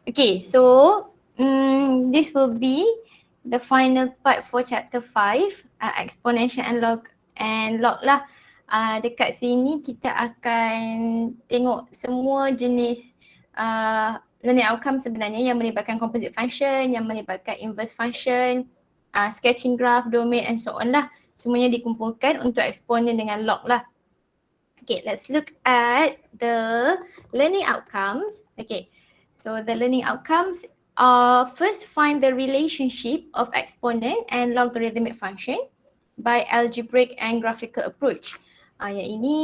Okay, so this will be the final part for chapter 5, exponential and log lah. Dekat sini kita akan tengok semua jenis learning outcome sebenarnya yang melibatkan composite function, yang melibatkan inverse function, sketching graph, domain and so on lah. Semuanya dikumpulkan untuk exponent dengan log lah. Okay, let's look at the learning outcomes. Okay, so the learning outcomes are first find the relationship of exponent and logarithmic function by algebraic and graphical approach. Yang ini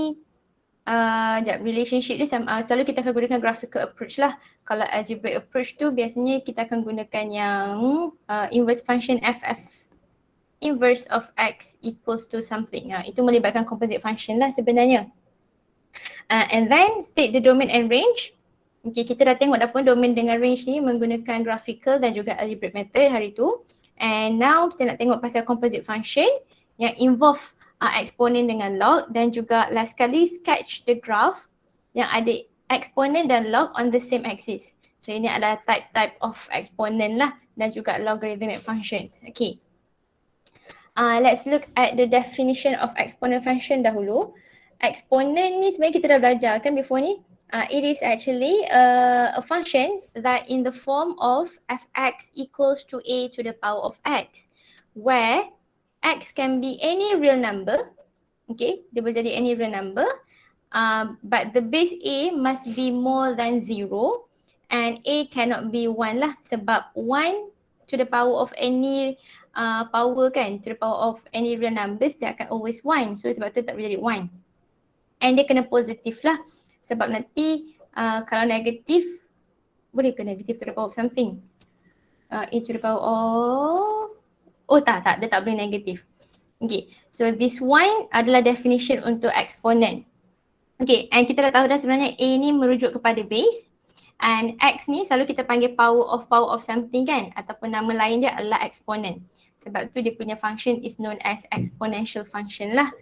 relationship dia selalu kita akan gunakan graphical approach lah. Kalau algebraic approach tu biasanya kita akan gunakan yang inverse function FF, inverse of x equals to something. Itu melibatkan composite function lah sebenarnya. And then state the domain and range. Okay, kita dah tengok dah pun domain dengan range ni menggunakan graphical dan juga algebraic method hari tu. And now kita nak tengok pasal composite function yang involve exponent dengan log, dan juga last kali sketch the graph yang ada exponent dan log on the same axis. So ini adalah type of exponent lah dan juga logarithmic functions. Okay. Let's look at the definition of exponent function dahulu. Exponent ni sebenarnya kita dah belajar kan before ni. It is actually a function that in the form of fx equals to a to the power of x, where x can be any real number. Okay, dia boleh jadi any real number, but the base a must be more than 0 and a cannot be 1 lah, sebab 1 to the power of any power kan, to the power of any real numbers dia akan always 1, so sebab tu tak boleh jadi 1. And dia kena positif lah, sebab nanti kalau negatif, boleh ke negatif to the power of something? A to the power of, tak, dia tak boleh negatif. Okay, so this one adalah definition untuk exponent. Okay, and kita dah tahu dah sebenarnya A ni merujuk kepada base, and X ni selalu kita panggil power of something kan, ataupun nama lain dia adalah exponent. Sebab tu dia punya function is known as exponential function lah,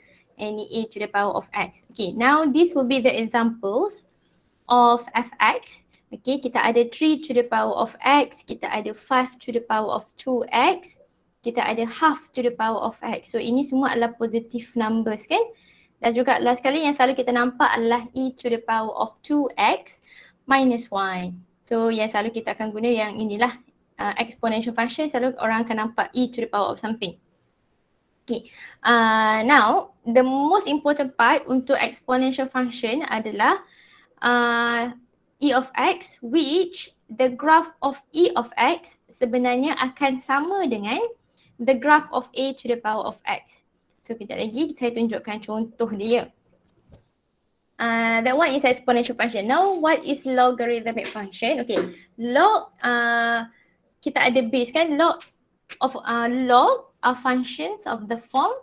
any A to the power of X. Okay, now this will be the examples of fx. Okay, kita ada 3 to the power of x, kita ada 5 to the power of 2x, kita ada half to the power of x. So ini semua adalah positive numbers kan. Dan juga last kali yang selalu kita nampak adalah e to the power of 2x minus y. So yang selalu kita akan guna yang inilah exponential function, selalu orang akan nampak e to the power of something. Okay, now the most important part untuk exponential function adalah e of x, which the graph of e of x sebenarnya akan sama dengan the graph of a to the power of x. So kejap lagi saya tunjukkan contoh dia. That one is exponential function. Now what is logarithmic function? Okay, log kita ada base kan, log are functions of the form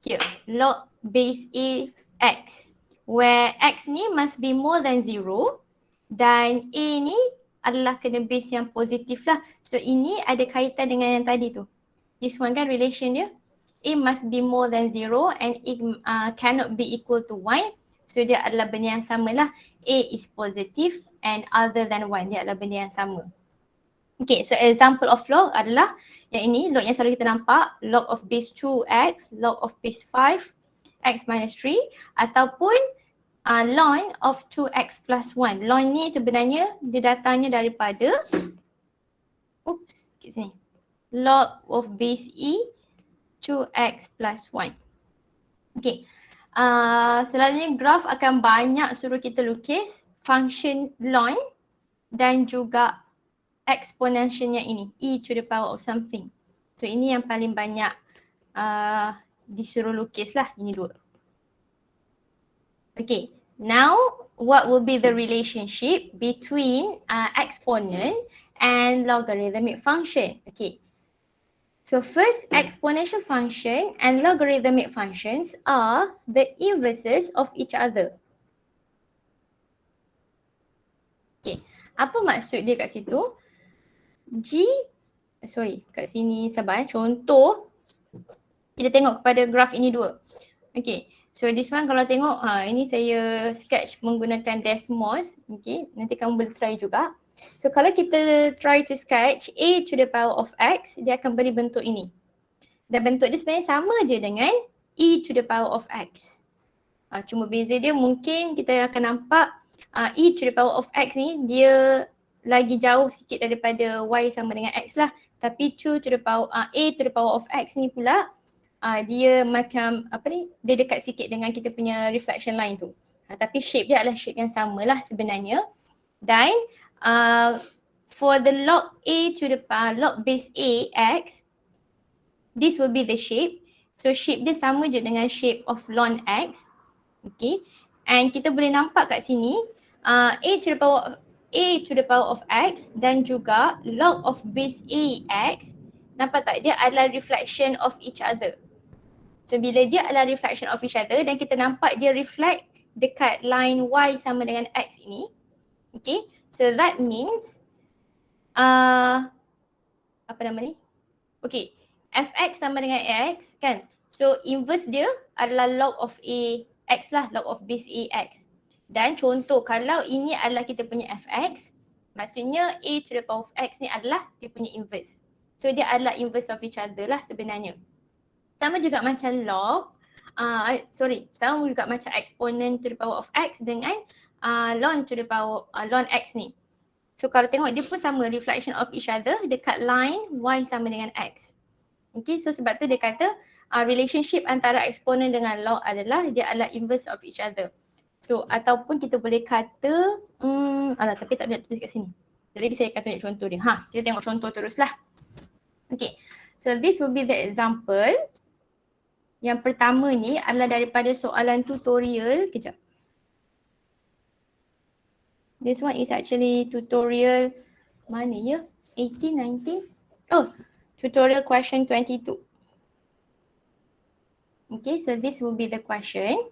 here, log base a x, where x ni must be more than 0 dan a ni adalah kena base yang positif lah. So ini ada kaitan dengan yang tadi tu. This one kan relation dia, a must be more than 0 and it cannot be equal to 1. So dia adalah benda yang sama lah. A is positive and other than 1, dia adalah benda yang sama. Okay, so example of log adalah yang ini, log yang selalu kita nampak, log of base 2x, log of base 5, x minus 3, ataupun ln of 2x plus 1. Ln ni sebenarnya dia datangnya daripada, kat sini, log of base e 2x plus 1. Okay, selalunya graph akan banyak suruh kita lukis function ln dan juga exponentialnya ini, e to the power of something. So ini yang paling banyak disuruh lukis lah, ini dua. Okay, now what will be the relationship between exponent and logarithmic function? Okay, so first, exponential function and logarithmic functions are the inverses of each other. Okay, apa maksud dia kat situ? Kat sini sabar, contoh kita tengok kepada graf ini dua. Okay, so this one kalau tengok, ini saya sketch menggunakan Desmos. Okay, nanti kamu boleh try juga. So kalau kita try to sketch a to the power of x, dia akan beri bentuk ini. Dan bentuk dia sebenarnya sama je dengan e to the power of x. Cuma beza dia mungkin kita akan nampak e to the power of x ni dia lagi jauh sikit daripada y sama dengan x lah. Tapi 2 to the power a to the power of x ni pula dia macam dia dekat sikit dengan kita punya reflection line tu. Tapi shape dia adalah shape yang sama lah sebenarnya. Dan for the log a to the log base a x, this will be the shape. So shape dia sama je dengan shape of ln x. Okay. And kita boleh nampak kat sini a to the power of x dan juga log of base a x, nampak tak, dia adalah reflection of each other. So bila dia adalah reflection of each other dan kita nampak dia reflect dekat line y sama dengan x ini. Okay. So that means apa nama ni? Okay. Fx sama dengan x kan. So inverse dia adalah log of a x lah, log of base a x. Dan contoh kalau ini adalah kita punya fx, maksudnya a to the power of x ni adalah dia punya inverse. So dia adalah inverse of each other lah sebenarnya. Sama juga macam log, sama juga macam exponent to the power of x dengan ln to the power ln x ni. So kalau tengok dia pun sama, reflection of each other dekat line y sama dengan x. Okay, so sebab tu dia kata relationship antara exponent dengan log adalah dia adalah inverse of each other. So ataupun kita boleh kata, tapi tak boleh tulis kat sini. Jadi saya akan tunjuk contoh dia. Kita tengok contoh teruslah. Okay, so this will be the example. Yang pertama ni adalah daripada soalan tutorial. Kejap. This one is actually tutorial mana ya? 18, 19? Oh, tutorial question 22. Okay, so this will be the question.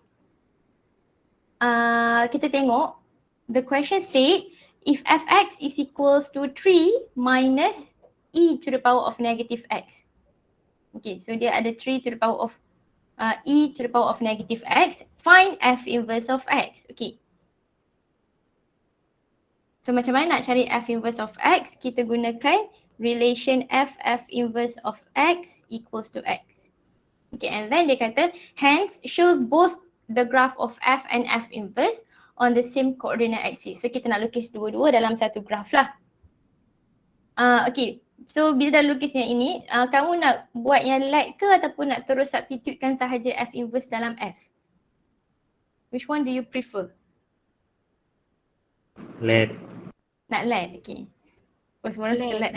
Kita tengok, the question state, if fx is equals to 3 minus e to the power of negative x. Okay, so dia ada 3 to the power of e to the power of negative x, find f inverse of x. Okay. So macam mana nak cari f inverse of x? Kita gunakan relation f inverse of x equals to x. Okay, and then dia kata, hence show both the graph of f and f inverse on the same coordinate axis. So kita nak lukis dua-dua dalam satu graph lah. Okay, so bila dah lukis yang ini, kamu nak buat yang light ke ataupun nak terus substitutekan sahaja f inverse dalam f? Which one do you prefer? Let. Nak let, okay. Oh, semua orang suka let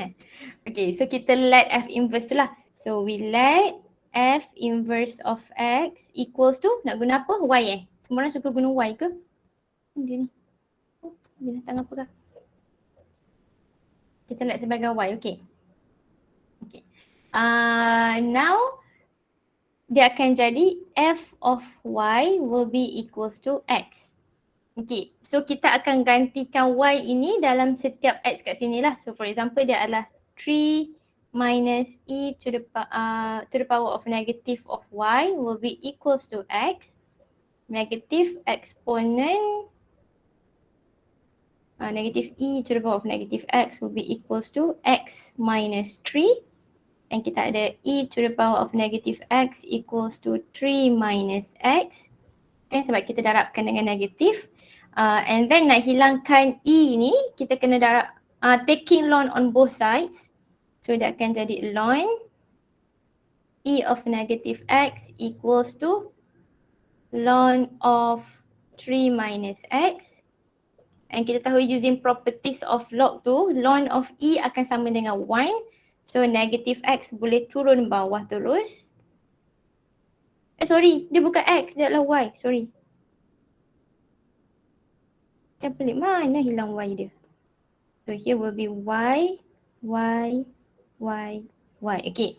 Okay, so kita let f inverse tu lah. So we let f inverse of x equals to, nak guna apa? Y Semua orang suka guna y ke? Dia ni. Oops, binatang apa kah? Kita let sebagai y, okay. Okay. Now, dia akan jadi f of y will be equals to x. Okay, so kita akan gantikan y ini dalam setiap x kat sini lah. So for example, dia adalah 3 minus e to the power of negative of y will be equals to x. Negative exponent negative e to the power of negative x will be equals to x minus 3. And kita ada e to the power of negative x equals to 3 minus x. Okay, sebab kita darabkan dengan negatif. And then nak hilangkan e ni, kita kena darab, taking ln on both sides. So dia akan jadi ln e of negative x equals to ln of 3 minus x. And kita tahu using properties of log tu, ln of e akan sama dengan 1. So negative x boleh turun bawah terus. Sorry, dia bukan x, dia adalah y, sorry. Macam pelik, mana hilang y dia? So here will be y. Okay.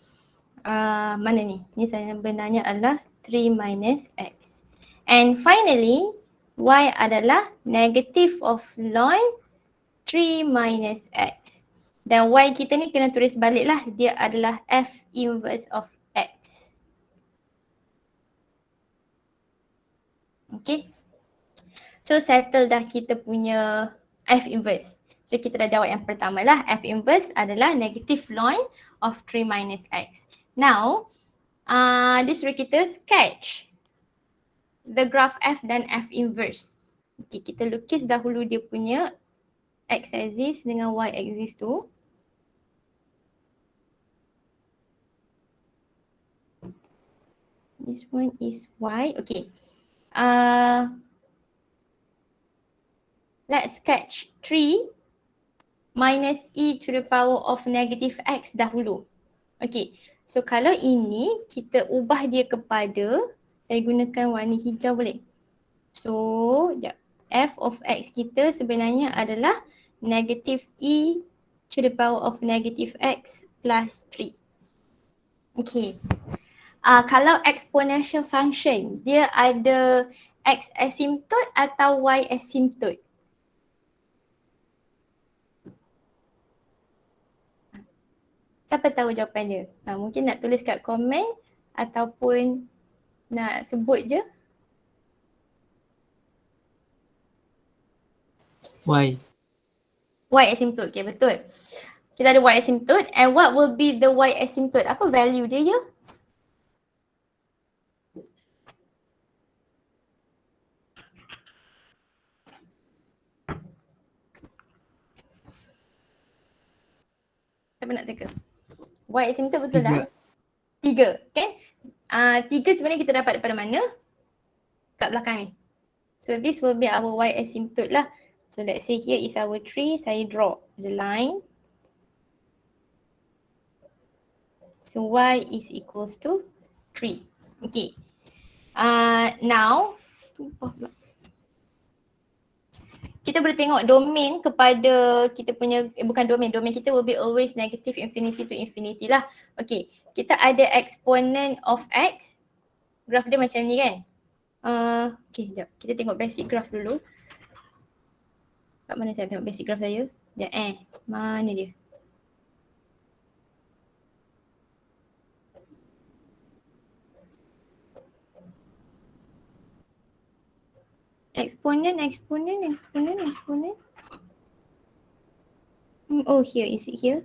Mana ni? Ni sebenarnya adalah 3 minus x. And finally, y adalah negative of ln 3 minus x. Dan y kita ni kena tulis balik lah. Dia adalah f inverse of x. Okay. So settle dah kita punya f inverse. So kita dah jawab yang pertama lah. F inverse adalah negative ln of 3 minus X. Now, dia suruh kita sketch the graph F dan F inverse. Okay, kita lukis dahulu dia punya X axis dengan Y axis tu. This one is Y. Okay. Let's sketch 3 minus e to the power of negative X dahulu. Okay. So kalau ini kita ubah dia kepada, saya gunakan warna hijau boleh? So, f of X kita sebenarnya adalah negative e to the power of negative X plus 3. Okay. Kalau exponential function, dia ada X asymptote atau Y asymptote? Siapa tahu jawapan dia? Mungkin nak tulis kat komen ataupun nak sebut je. Y. Y asymptote, okay betul. Kita ada Y asymptote and what will be the Y asymptote? Apa value dia ya? Siapa nak teka? Y asymptote betul dah? 3, kan? 3 sebenarnya kita dapat daripada mana? Kat belakang ni. So this will be our Y asymptote lah. So let's say here is our 3, saya draw the line. So Y is equals to 3. Okay. Now, kita boleh tengok domain kepada kita punya, bukan domain kita will be always negative infinity to infinity lah. Okay, kita ada exponent of X, graph dia macam ni kan. Okay, sekejap, kita tengok basic graph dulu. Kat mana saya tengok basic graph saya? Sekejap mana dia? Exponent. Oh, here, is it here?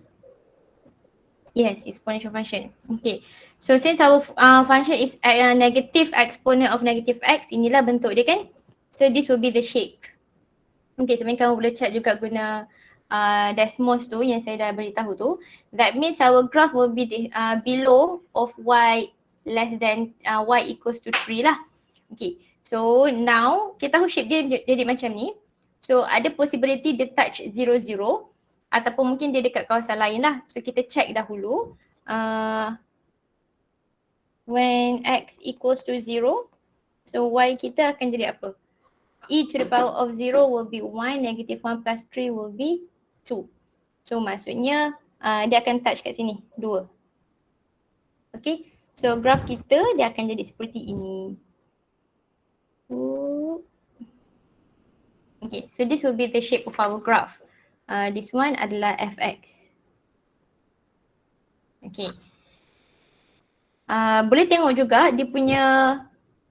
Yes, exponential function. Okay, so since our function is a negative exponent of negative X, inilah bentuk dia kan? So this will be the shape. Okay, sebenarnya kamu boleh check juga guna Desmos tu yang saya dah beritahu tu. That means our graph will be below of Y less than Y equals to 3 lah. Okay, so now kita tahu shape dia jadi macam ni. So ada possibility dia touch 0, 0 ataupun mungkin dia dekat kawasan lain lah. So kita check dahulu. When X equals to 0, so Y kita akan jadi apa? E to the power of 0 will be 1, negative 1 plus 3 will be 2. So maksudnya dia akan touch kat sini, 2. Okay, so graph kita dia akan jadi seperti ini. Okay, so this will be the shape of our graph. This one adalah fx. Okay. Boleh tengok juga dia punya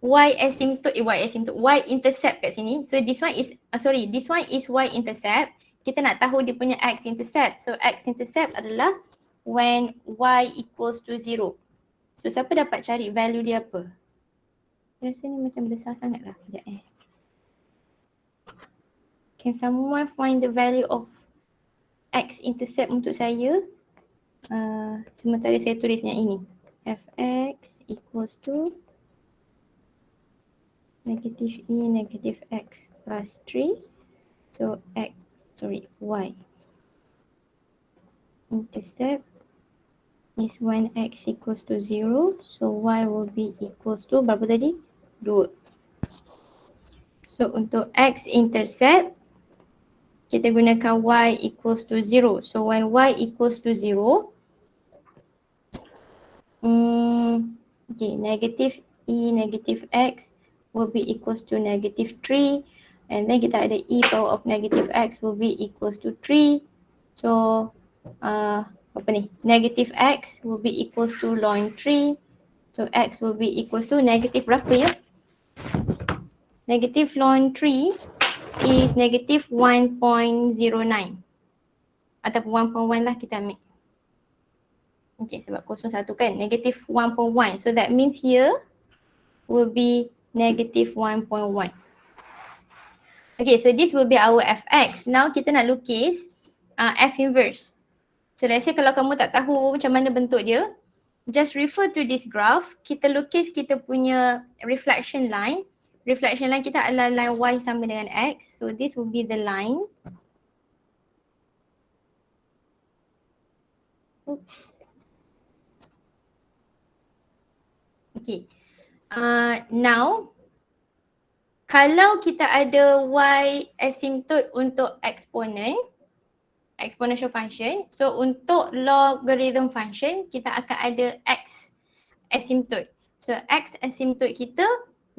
y intercept kat sini. So this one is this one is y intercept. Kita nak tahu dia punya x intercept. So x intercept adalah when y equals to 0. So siapa dapat cari value dia apa? Rasa ni macam besar sangat lah. Sekejap Can someone find the value of x intercept untuk saya? Sementara saya tulis yang ini. Fx equals to negative e negative x plus 3. So y intercept is when x equals to 0. So y will be equals to berapa tadi? 2. So untuk x intercept kita gunakan y equals to 0. So when y equals to 0, okay, negative e negative x will be equals to negative 3. And then kita ada e power of negative x will be equals to 3. So apa ni? Negative x will be equals to ln 3. So x will be equals to negative berapa ya? Negative ln 3 is negative 1.09. Ataupun 1.1 lah kita ambil. Okay, sebab 0,1 kan, negative 1.1. So that means here will be negative 1.1. Okay, so this will be our fx. Now kita nak lukis f inverse. So let's say kalau kamu tak tahu macam mana bentuk dia, just refer to this graph. Kita lukis kita punya reflection line. Reflection line kita adalah line y sama dengan x. So this will be the line. Okay. Now, kalau kita ada y asymptote untuk exponential function, so untuk logarithm function, kita akan ada x asymptote. So x asymptote kita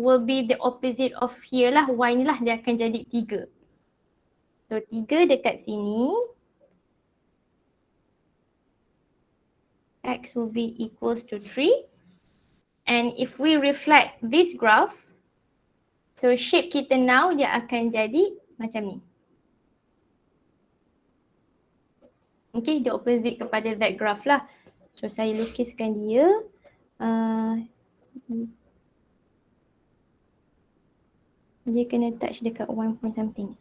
will be the opposite of here lah, y ni lah, dia akan jadi 3. So 3 dekat sini, x will be equals to 3. And if we reflect this graph, so shape kita now dia akan jadi macam ni. Okay, the opposite kepada that graph lah. So saya lukiskan dia. Dia kena touch dekat 1 point something.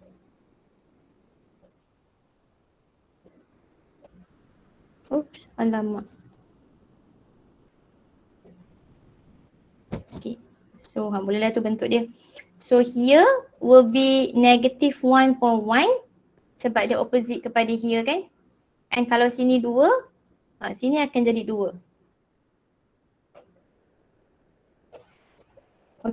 Oops, alamak. Okay, so bolehlah tu bentuk dia. So here will be negative 1.1 sebab dia opposite kepada here kan. And kalau sini 2, sini akan jadi 2.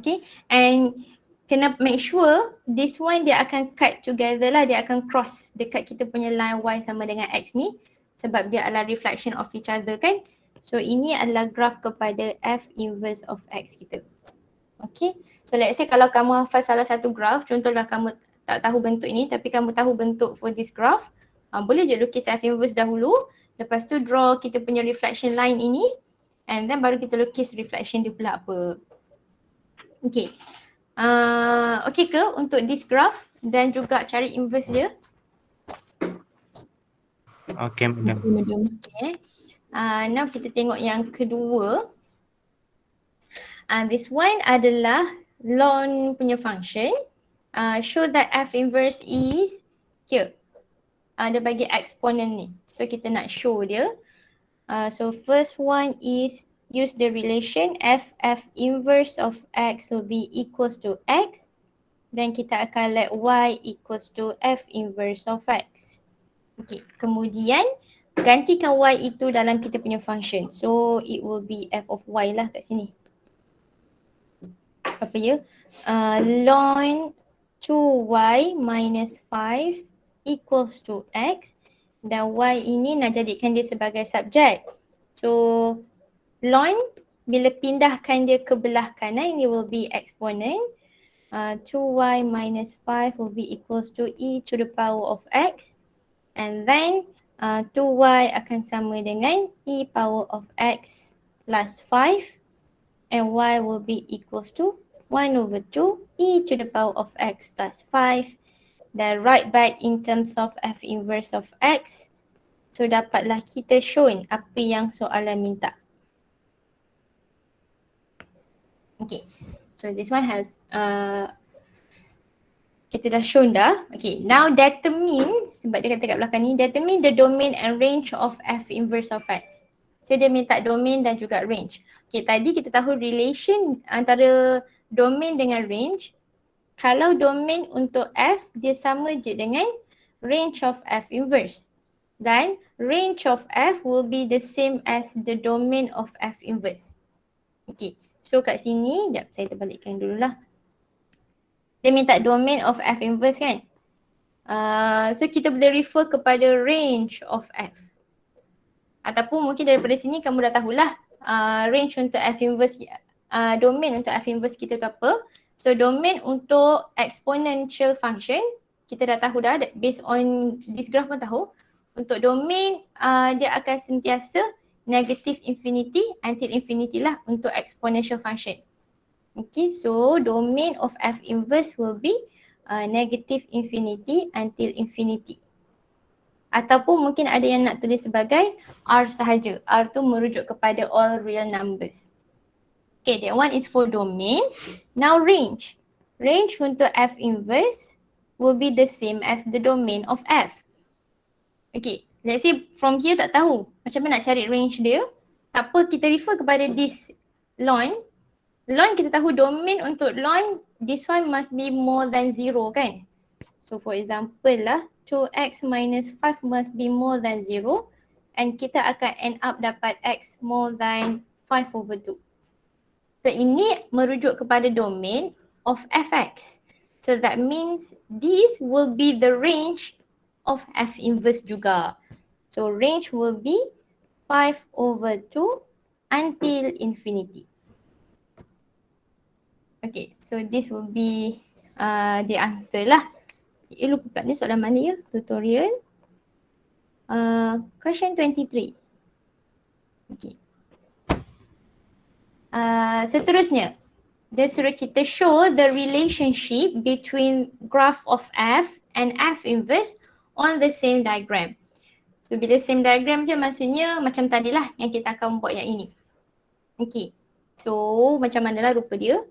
Okay, and kena make sure this one dia akan cut together lah, dia akan cross dekat kita punya line y sama dengan x ni sebab dia adalah reflection of each other kan. So ini adalah graph kepada f inverse of x kita. Okay, so let's say kalau kamu hafal salah satu graph, contohlah kamu tak tahu bentuk ini tapi kamu tahu bentuk for this graph, boleh je lukis f inverse dahulu, lepas tu draw kita punya reflection line ini and then baru kita lukis reflection dia pula apa. Okay, okay ke untuk this graph dan juga cari inverse dia? Okay, madam. Okay. Now kita tengok yang kedua. This one adalah ln punya function. Show that f inverse is here. Dia bagi exponent ni. So kita nak show dia. So first one is use the relation f inverse of x will be equals to x. Then kita akan let y equals to f inverse of x. Okay, kemudian gantikan y itu dalam kita punya function. So it will be f of y lah kat sini. Apa dia? Ln 2y minus 5 equals to x. Dan y ini nak jadikan dia sebagai subjek. So ln bila pindahkan dia ke belah kanan, it will be exponent. 2y minus 5 will be equals to e to the power of x. And then 2y akan sama dengan e power of x plus 5. And y will be equals to 1 over 2 e to the power of x plus 5. Dan write back in terms of f inverse of x. So dapatlah kita shown apa yang soalan minta. Okay, so this one has kita dah shown dah. Okay, now determine, sebab dia kata kat belakang ni, determine the domain and range of f inverse of x. So dia minta domain dan juga range. Okay, tadi kita tahu relation antara domain dengan range. Kalau domain untuk f, dia sama je dengan range of f inverse. Dan range of f will be the same as the domain of f inverse. Okay, so kat sini, sekejap saya terbalikkan dululah. Dia minta domain of f inverse kan. So kita boleh refer kepada range of f. Ataupun mungkin daripada sini kamu dah tahulah range untuk f inverse, domain untuk f inverse kita tu apa. So domain untuk exponential function, kita dah tahu dah based on this graph pun tahu. Untuk domain dia akan sentiasa negative infinity until infinity lah untuk exponential function. Okay, so domain of f inverse will be negative infinity until infinity. Ataupun mungkin ada yang nak tulis sebagai R sahaja. R tu merujuk kepada all real numbers. Okay, that one is for domain. Now range. Range untuk F inverse will be the same as the domain of F. Okay, let's say from here tak tahu macam mana nak cari range dia. Tak apa, kita refer kepada this line. Line kita tahu domain untuk line, this one must be more than 0 kan. So for example lah, 2x minus 5 must be more than 0 and kita akan end up dapat x more than 5/2. So ini merujuk kepada domain of fx. So that means this will be the range of f inverse juga. So range will be 5/2 until infinity. Okay, so this will be the answer lah. Lupa pula ni soalan mana ya? Tutorial. Question 23. Okay. Seterusnya, dia suruh kita show the relationship between graph of f and f inverse on the same diagram. So bila same diagram je maksudnya macam tadilah yang kita akan buat yang ini. Okay. So macam manalah rupa dia.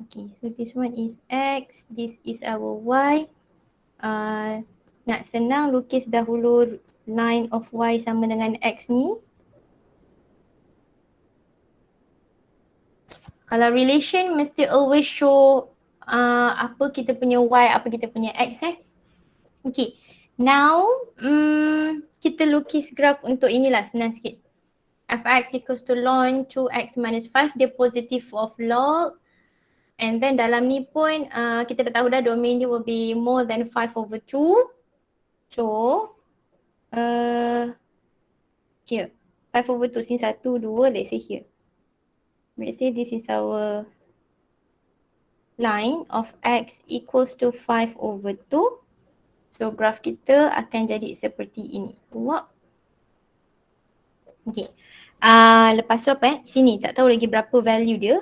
Okay, so this one is X, this is our Y. Nak senang lukis dahulu line of Y sama dengan X ni. Kalau relation mesti always show apa kita punya Y, apa kita punya X Okay, now kita lukis graf untuk inilah, senang sikit. Fx equals to ln 2x minus 5, dia positive of log. And then dalam ni pun kita dah tahu dah domain dia will be more than 5/2. So here 5/2 sini 1, 2, let's say here. Let's say this is our line of x equals to 5/2. So graph kita akan jadi seperti ini. Wow. Okay. Lepas tu apa sini tak tahu lagi berapa value dia.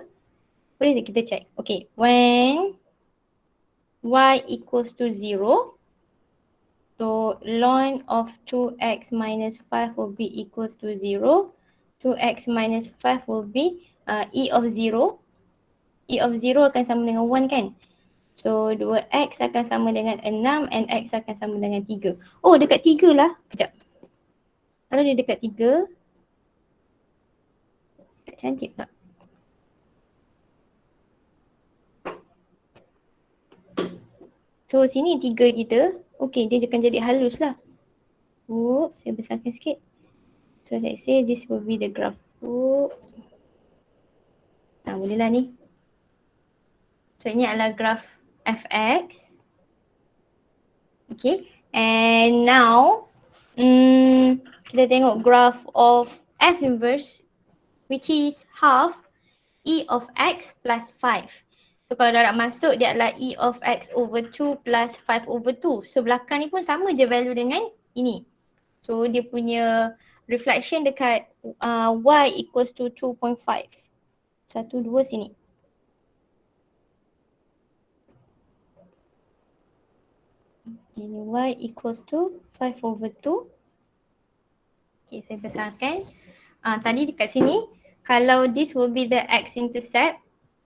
Boleh kita check. Okay, when y equals to 0, so ln of 2x minus 5 will be equals to 0. 2x minus 5 will be e of 0. E of 0 akan sama dengan 1 kan? So 2x akan sama dengan 6 and x akan sama dengan 3. Oh, dekat 3 lah. Kejap. Kalau dia dekat 3, tak cantik pula. So sini 3 kita. Okay, dia akan jadi halus lah. Saya besarkan sikit. So let's say this will be the graph. Boleh lah ni. So ini adalah graph fx. Okay, and now kita tengok graph of f inverse, which is half e of x plus 5. So kalau darab masuk dia adalah e of x over 2 plus 5/2. So belakang ni pun sama je value dengan ini. So dia punya reflection dekat y equals to 2.5. 1, 2 sini. Okay, y equals to 5/2. Okay, saya besarkan. Tadi dekat sini, kalau this will be the x-intercept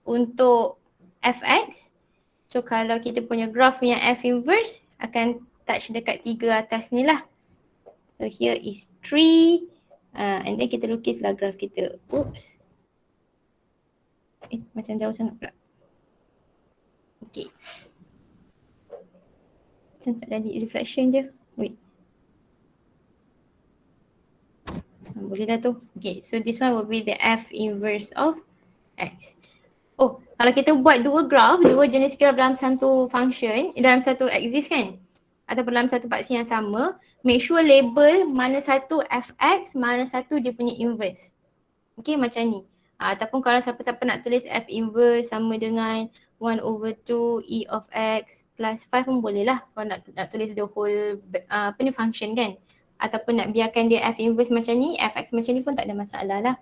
untuk fx. So kalau kita punya graph yang f inverse akan touch dekat 3 atas ni lah. So here is 3 and then kita lukislah graph kita. Oops. Macam jauh sangat pula. Okay. Macam tak jadi reflection je. Wait. Boleh dah tu. Okay, so this one will be the f inverse of x. Oh, kalau kita buat dua graph, dua jenis graph dalam satu function, dalam satu axis kan? Ataupun dalam satu paksi yang sama, make sure label mana satu fx, mana satu dia punya inverse. Okay, macam ni. Ataupun kalau siapa-siapa nak tulis f inverse sama dengan 1/2 e of x plus 5 pun boleh lah. Kalau nak tulis the whole function kan? Ataupun nak biarkan dia f inverse macam ni, fx macam ni pun tak ada masalah lah.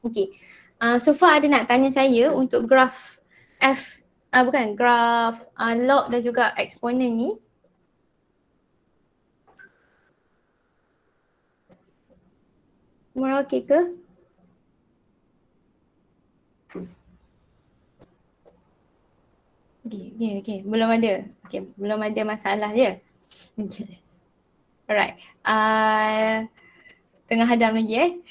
Okay. So far ada nak tanya saya untuk graf F, bukan, graf log dan juga eksponen ni. Semua okey ke? Okay. Belum ada. Okay, belum ada masalah je. Okay. Alright. Tengah hadam lagi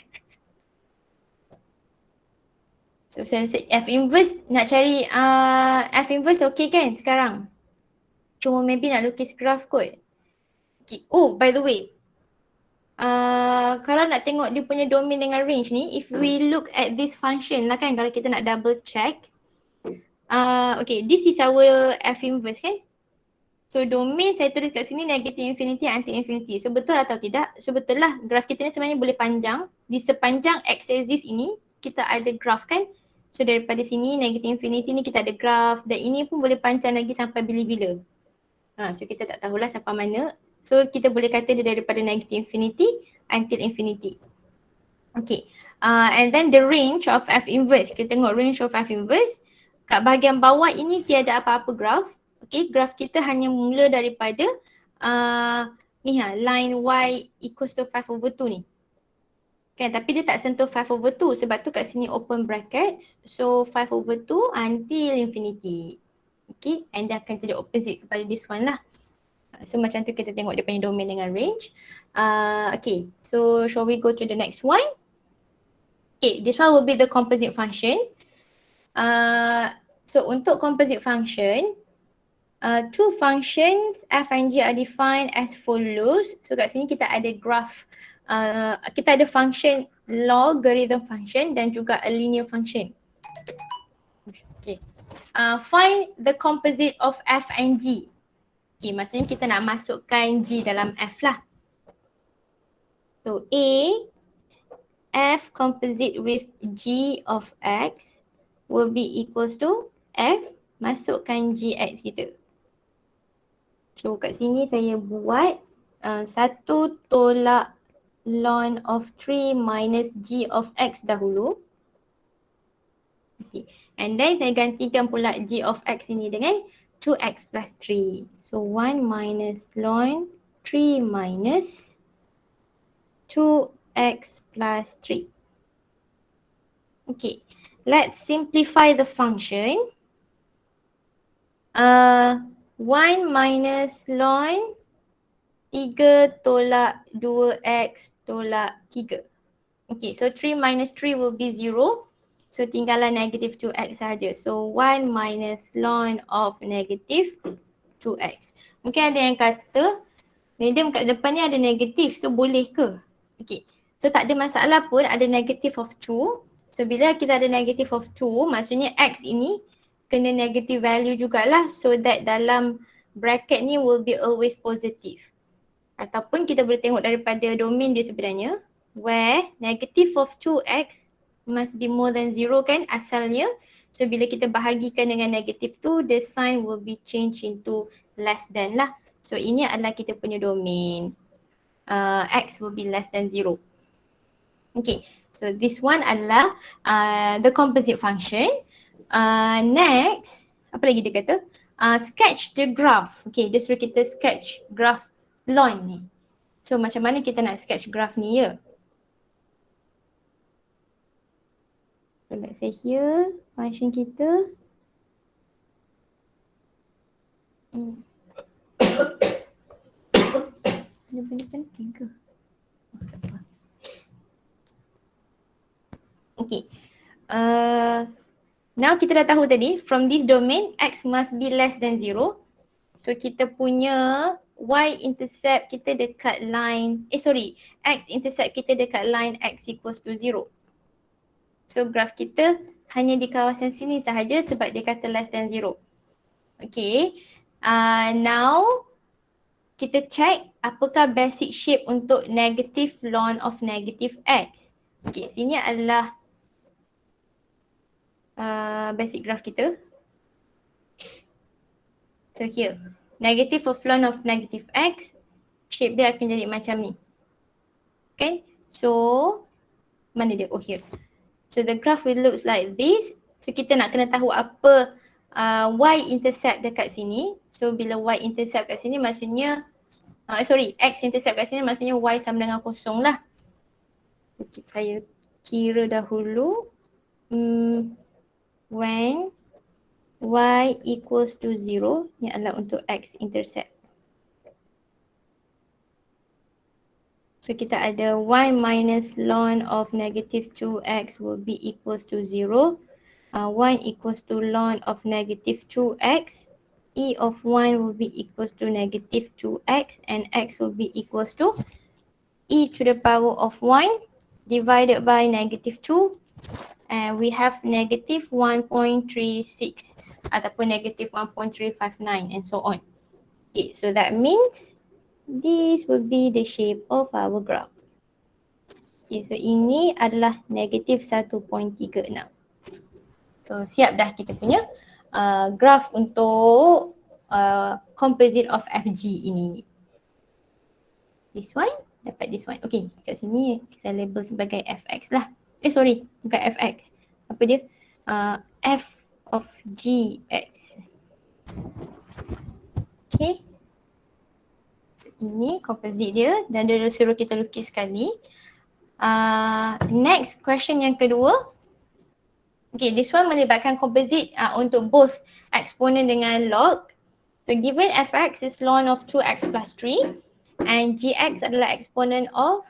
So saya rasa F inverse nak cari F inverse okay kan sekarang? Cuma maybe nak lukis graf kot. Okay. Oh, by the way. Kalau nak tengok dia punya domain dengan range ni, if we look at this function lah kan, kalau kita nak double check. Okay, this is our F inverse kan? So domain saya tulis kat sini negative infinity, anti infinity. So betul atau tidak? So betul lah, graf kita ni sebenarnya boleh panjang. Di sepanjang x-axis ini, kita ada graf kan? So daripada sini negative infinity ni kita ada graf, dan ini pun boleh panjang lagi sampai bila-bila. So kita tak tahulah sampai mana. So kita boleh kata dia daripada negative infinity until infinity. Okay, and then the range of F inverse. Kita tengok range of F inverse. Kat bahagian bawah ini tiada apa-apa graf. Okay, graf kita hanya mula daripada line y equals to 5/2 ni. Kan, tapi dia tak sentuh 5/2 sebab tu kat sini open bracket. So 5/2 until infinity. Okay, and dia akan jadi opposite kepada this one lah. So macam tu kita tengok dia punya domain dengan range. Okay, so shall we go to the next one? Okay, this one will be the composite function. So untuk composite function, two functions f and g are defined as follows. So kat sini kita ada graph, kita ada function logarithm function dan juga a linear function. Okay, find the composite of f and g. Okay, maksudnya kita nak masukkan g dalam f lah. So A, f composite with g of x will be equals to f, masukkan gx kita. So kat sini saya buat 1 tolak ln of 3 minus g of x dahulu. Okay. And then saya gantikan pula g of x ini dengan 2x plus 3. So 1 minus ln 3 minus 2x plus 3. Okay, let's simplify the function. 1 minus ln 3 tolak 2x tolak 3. Okay, so 3 minus 3 will be 0. So tinggallah negative 2x sahaja. So 1 minus ln of negative 2x. Mungkin ada yang kata medium kat depan ni ada negatif, so boleh ke? Okay, so tak ada masalah pun ada negative of 2. So bila kita ada negative of 2, maksudnya x ini kena negative value jugalah, so that dalam bracket ni will be always positive. Ataupun kita boleh tengok daripada domain dia sebenarnya, where negative of 2x must be more than 0 kan asalnya. So bila kita bahagikan dengan negative 2, the sign will be changed into less than lah. So ini adalah kita punya domain. X will be less than 0. Okay, so this one adalah the composite function. Next, apa lagi dia kata? Sketch the graph. Okay, dia suruh kita sketch graph ln ni. So macam mana kita nak sketch graph ni ya? So let's say here, function kita. Ada benda penting ke? Okay. Now kita dah tahu tadi, from this domain, x must be less than 0. So kita punya y-intercept kita dekat line, x-intercept kita dekat line x equals to 0. So graph kita hanya di kawasan sini sahaja sebab dia kata less than 0. Okay, now kita check apakah basic shape untuk negative ln of negative x. Okay, sini adalah basic graph kita. So here, negative of ln of negative x, shape dia akan jadi macam ni. Okay, so mana dia? Oh here. So the graph will look like this. So kita nak kena tahu apa y-intercept dekat sini. So bila y-intercept kat sini maksudnya x-intercept kat sini maksudnya y sama dengan kosong lah. Okay, saya kira dahulu. When y equals to 0, ni adalah untuk x-intercept. So kita ada 1 minus ln of negative 2x will be equals to 0. 1 equals to ln of negative 2x. E of 1 will be equals to negative 2x and x will be equals to e to the power of 1 divided by negative 2 and we have negative 1.36 ataupun negative 1.359 and so on. Okay, so that means this will be the shape of our graph. Okay, so ini adalah negative 1.36. So siap dah kita punya graph untuk composite of FG ini. This one, dapat this one. Okay, kat sini kita label sebagai fx lah. Bukan fx. Apa dia? F of gx. Okay. So, ini composite dia dan dia suruh kita lukis sekali. Next question yang kedua. Okay, this one melibatkan composite untuk both exponent dengan log. So given fx is ln of 2x plus 3 and gx adalah exponent of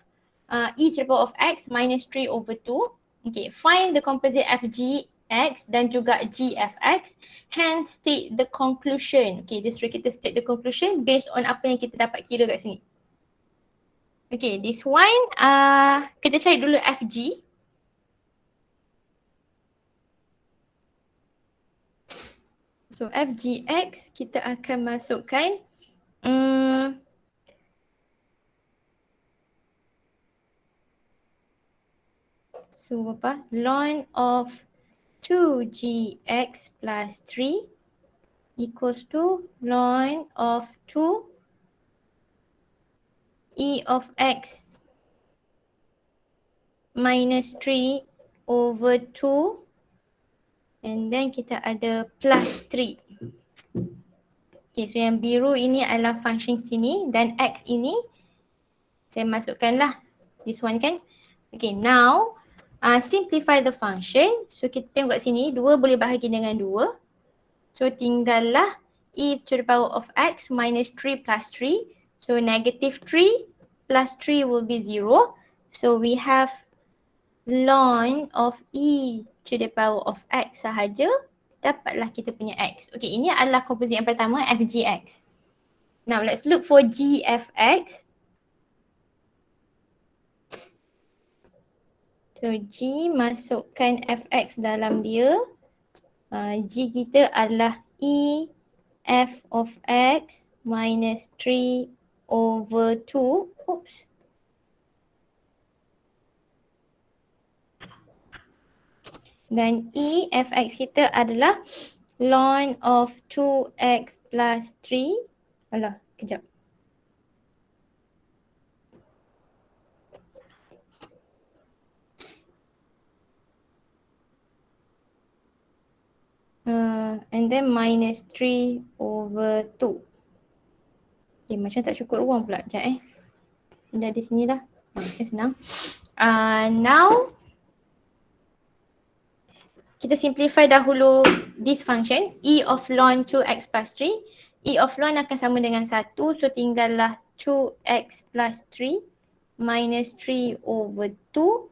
e to the power of x minus 3 over 2. Okay, find the composite fgx dan juga gfx. Hence state the conclusion. Okay, this kita state the conclusion based on apa yang kita dapat kira kat sini. Okay, this one kita cari dulu fg. So fgx kita akan masukkan so apa? Ln of 2gx plus 3 equals to ln of 2 e of x minus 3 over 2 and then kita ada plus 3. Okay, so yang biru ini adalah function sini dan x ini saya masukkanlah this one kan. Okay, now simplify the function. So kita tengok kat sini 2 boleh bahagi dengan 2. So tinggallah e to the power of x minus 3 plus 3. So negative 3 plus 3 will be 0. So we have ln of e to the power of x sahaja, dapatlah kita punya x. Okay, ini adalah composite yang pertama, fgx. Now let's look for gfx. So g masukkan fx dalam dia. G kita adalah e f of x minus 3 over 2. Oops. Dan e fx kita adalah ln of 2x plus 3. Alah, kejap. And then minus 3 over 2. Okay, macam tak cukup ruang pula. Sekejap Dah di sini dah. Okay, senang. Now, kita simplify dahulu this function, e of ln 2x plus 3. E of ln akan sama dengan 1, so tinggallah 2x plus 3 minus 3 over 2.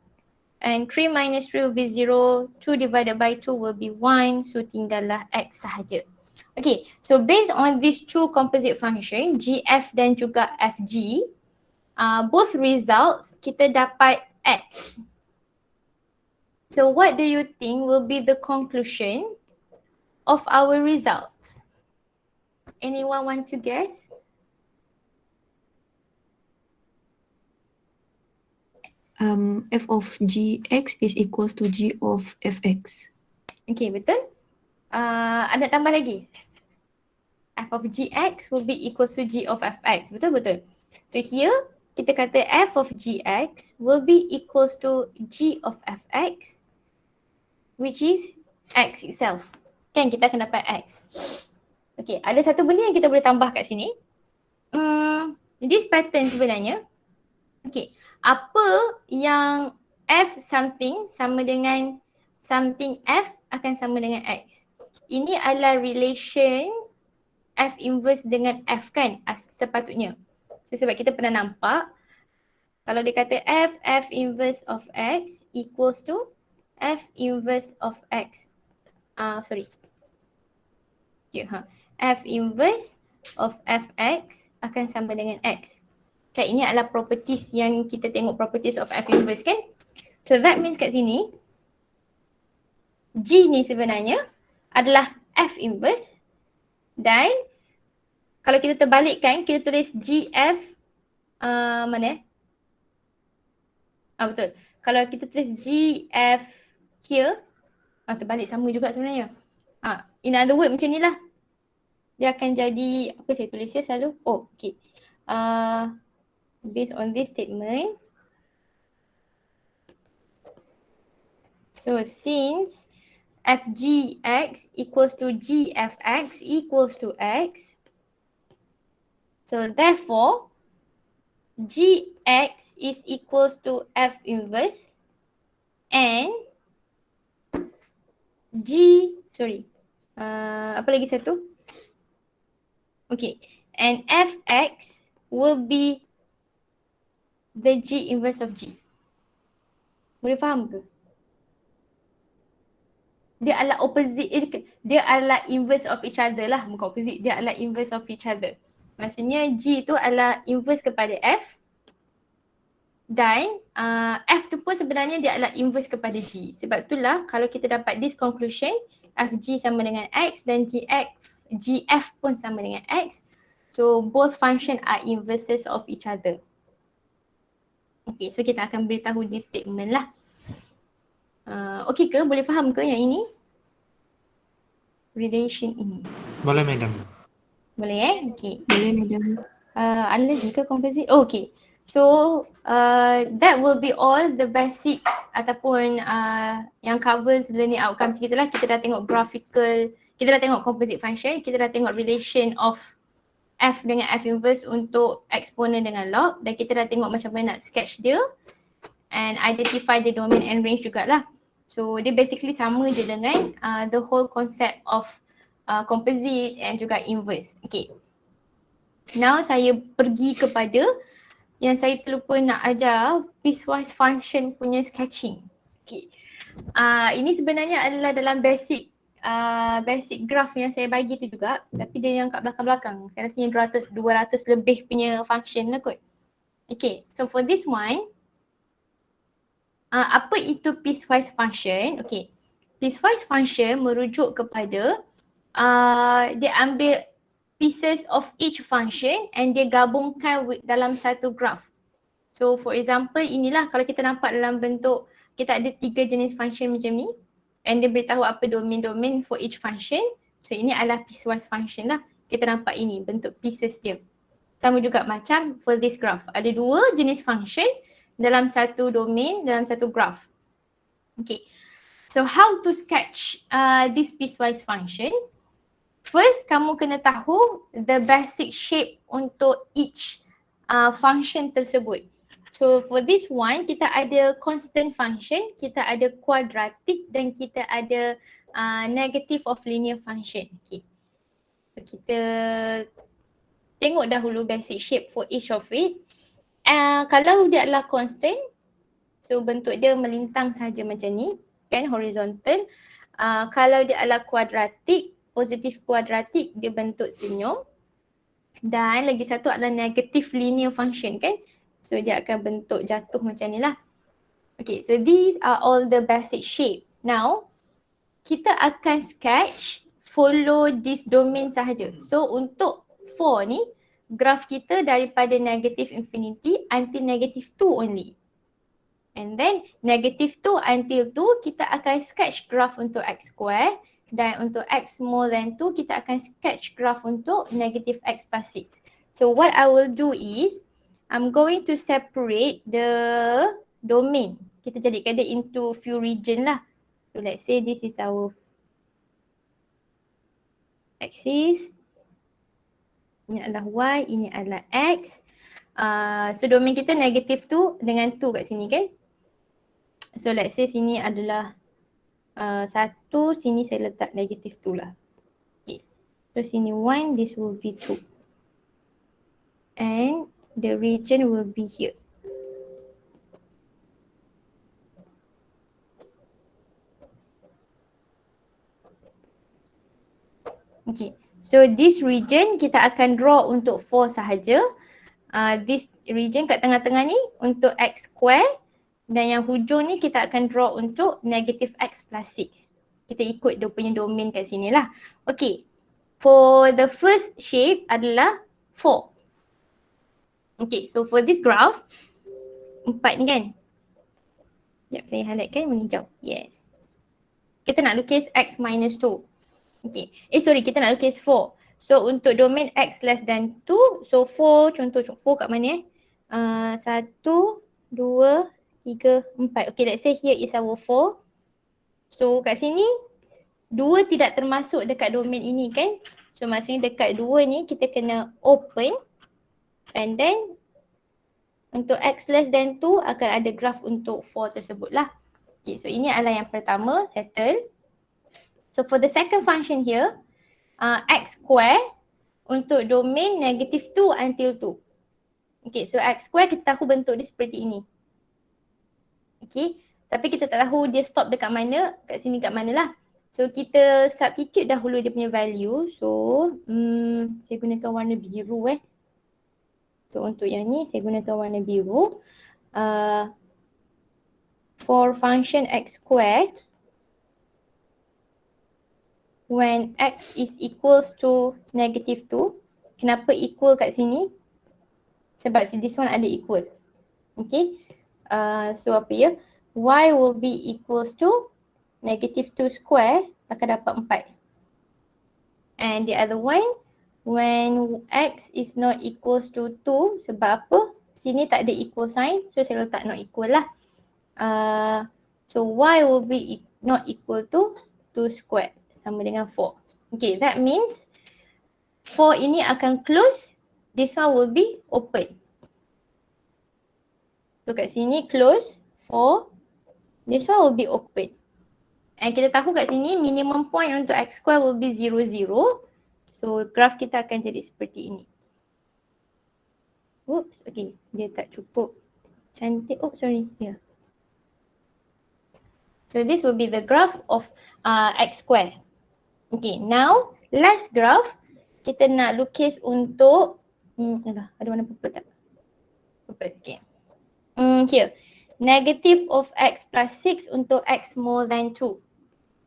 And 3 minus 3 will be 0, 2 divided by 2 will be 1, so tinggallah x sahaja. Okay, so based on these two composite function, gf dan juga fg, both results kita dapat x. So what do you think will be the conclusion of our results? Anyone want to guess? F of gx is equals to g of fx. Okay, betul. Ada tambah lagi. F of gx will be equals to g of fx. Betul-betul. So here, kita kata f of gx will be equals to g of fx which is X itself. Kan kita akan dapat X. Okay, ada satu benda yang kita boleh tambah kat sini. This pattern sebenarnya, okay, apa yang F something sama dengan something F akan sama dengan X. Ini adalah relation F inverse dengan F kan sepatutnya. So sebab kita pernah nampak kalau dia kata F inverse of X equals to F inverse of X. Sorry. Okay, F inverse of Fx akan sama dengan X. Okay, ini adalah properties yang kita tengok, properties of F inverse kan. So that means kat sini G ni sebenarnya adalah F inverse dan kalau kita terbalikkan, kita tulis GF mana betul. Kalau kita tulis GF here, terbalik sama juga sebenarnya. In other word macam ni lah. Dia akan jadi, apa saya tulis ya selalu? Oh, okay. Based on this statement. So since FGX equals to GFX equals to X. So therefore, GX is equals to F inverse and apa lagi satu? Okay, and Fx will be the G inverse of G. Boleh faham ke? Dia adalah opposite, dia adalah inverse of each other lah, bukan opposite, dia adalah inverse of each other. Maksudnya G tu adalah inverse kepada F dan F tu pun sebenarnya dia adalah inverse kepada G. Sebab itulah kalau kita dapat this conclusion, Fg sama dengan X dan GF pun sama dengan X. So both function are inverses of each other. Okay, so kita akan beritahu this statement lah. Okay ke? Boleh faham ke yang ini? Relation ini. Boleh, madam. Boleh Okay. Boleh, madam. Ada lagi ke composite? Oh, okay. So that will be all the basic ataupun yang covers learning outcomes kita lah. Kita dah tengok graphical, kita dah tengok composite function, kita dah tengok relation of F dengan F inverse untuk exponent dengan log dan kita dah tengok macam mana nak sketch dia and identify the domain and range jugalah. So dia basically sama je dengan the whole concept of composite and juga inverse. Okay. Now saya pergi kepada yang saya terlupa nak ajar piecewise function punya sketching. Okay. Ini sebenarnya adalah dalam basic graph yang saya bagi tu juga, tapi dia yang kat belakang-belakang. Saya rasanya 200 lebih punya function lah kot. Okay, so for this one, apa itu piecewise function? Okay, piecewise function merujuk kepada dia ambil pieces of each function and dia gabungkan dalam satu graph. So for example, inilah kalau kita nampak dalam bentuk, kita ada 3 jenis function macam ni and dia beritahu apa domain-domain for each function. So ini adalah piecewise function lah. Kita nampak ini bentuk pieces dia. Sama juga macam for this graph. Ada 2 jenis function dalam satu domain, dalam satu graph. Okay. So how to sketch this piecewise function? First, kamu kena tahu the basic shape untuk each function tersebut. So for this one, kita ada constant function, kita ada quadratic dan kita ada negative of linear function. Okay. So, kita tengok dahulu basic shape for each of it. Kalau dia adalah constant, so bentuk dia melintang saja macam ni, kan, horizontal. Kalau dia adalah quadratic, positif quadratic, dia bentuk senyum. Dan lagi satu adalah negative linear function kan. So dia akan bentuk jatuh macam ni lah. Okay, so these are all the basic shape. Now, kita akan sketch follow this domain sahaja. So untuk 4 ni, graph kita daripada negative infinity until negative 2 only. And then negative 2 until 2 kita akan sketch graph untuk x square. Dan untuk x more than 2 kita akan sketch graph untuk negative x plus 6. So what I will do is I'm going to separate the domain. Kita jadikan dia into few region lah. So let's say this is our axis. Ini adalah Y, ini adalah X. So domain kita negatif tu dengan 2 kat sini kan. So let's say sini adalah 1, sini saya letak negatif 2 lah. Okay. So sini 1, this will be 2. And the region will be here. Okay. So this region kita akan draw untuk 4 sahaja. This region kat tengah-tengah ni untuk X square. Dan yang hujung ni kita akan draw untuk negative X plus 6. Kita ikut dia punya domain kat sini lah. Okay. For the first shape adalah 4. Okay. So for this graph, 4 ni kan. Sekejap saya highlight kan warna hijau. Yes. Kita nak lukis X minus 2. Okay. Kita nak lukis 4. So untuk domain X less than 2, so 4, contoh 4 kat mana 1, 2, 3, 4. Okay, let's say here is our 4. So kat sini 2 tidak termasuk dekat domain ini kan. So maksudnya dekat 2 ni kita kena open. And then untuk X less than 2 akan ada graph untuk 4 tersebut lah. Okay, so ini adalah yang pertama, settle. So for the second function here, X square untuk domain negative 2 until 2. Okay, so X square kita tahu bentuk dia seperti ini. Okay, tapi kita tak tahu dia stop dekat mana, kat sini kat mana lah. So kita substitute dahulu dia punya value. So saya gunakan warna biru So untuk yang ni saya gunakan warna biru. For function X square, when X is equals to negative 2. Kenapa equal kat sini? Sebab this one ada equal. Okay. So apa ya? Y will be equals to negative 2 square akan dapat 4. And the other one, when X is not equals to 2, sebab apa? Sini tak ada equal sign. So saya letak not equal lah. So Y will be not equal to 2 square. Sama dengan 4. Okay, that means 4 ini akan close, this one will be open. So kat sini close, 4, this one will be open. And kita tahu kat sini minimum point untuk X square will be 0, 0. So graph kita akan jadi seperti ini. Oops, okay, dia tak cukup cantik. Oh, sorry, yeah. So this will be the graph of X square. Okay, now last graph kita nak lukis untuk ada warna purple tak? Purple, okay. Here, negative of X plus 6 untuk X more than 2.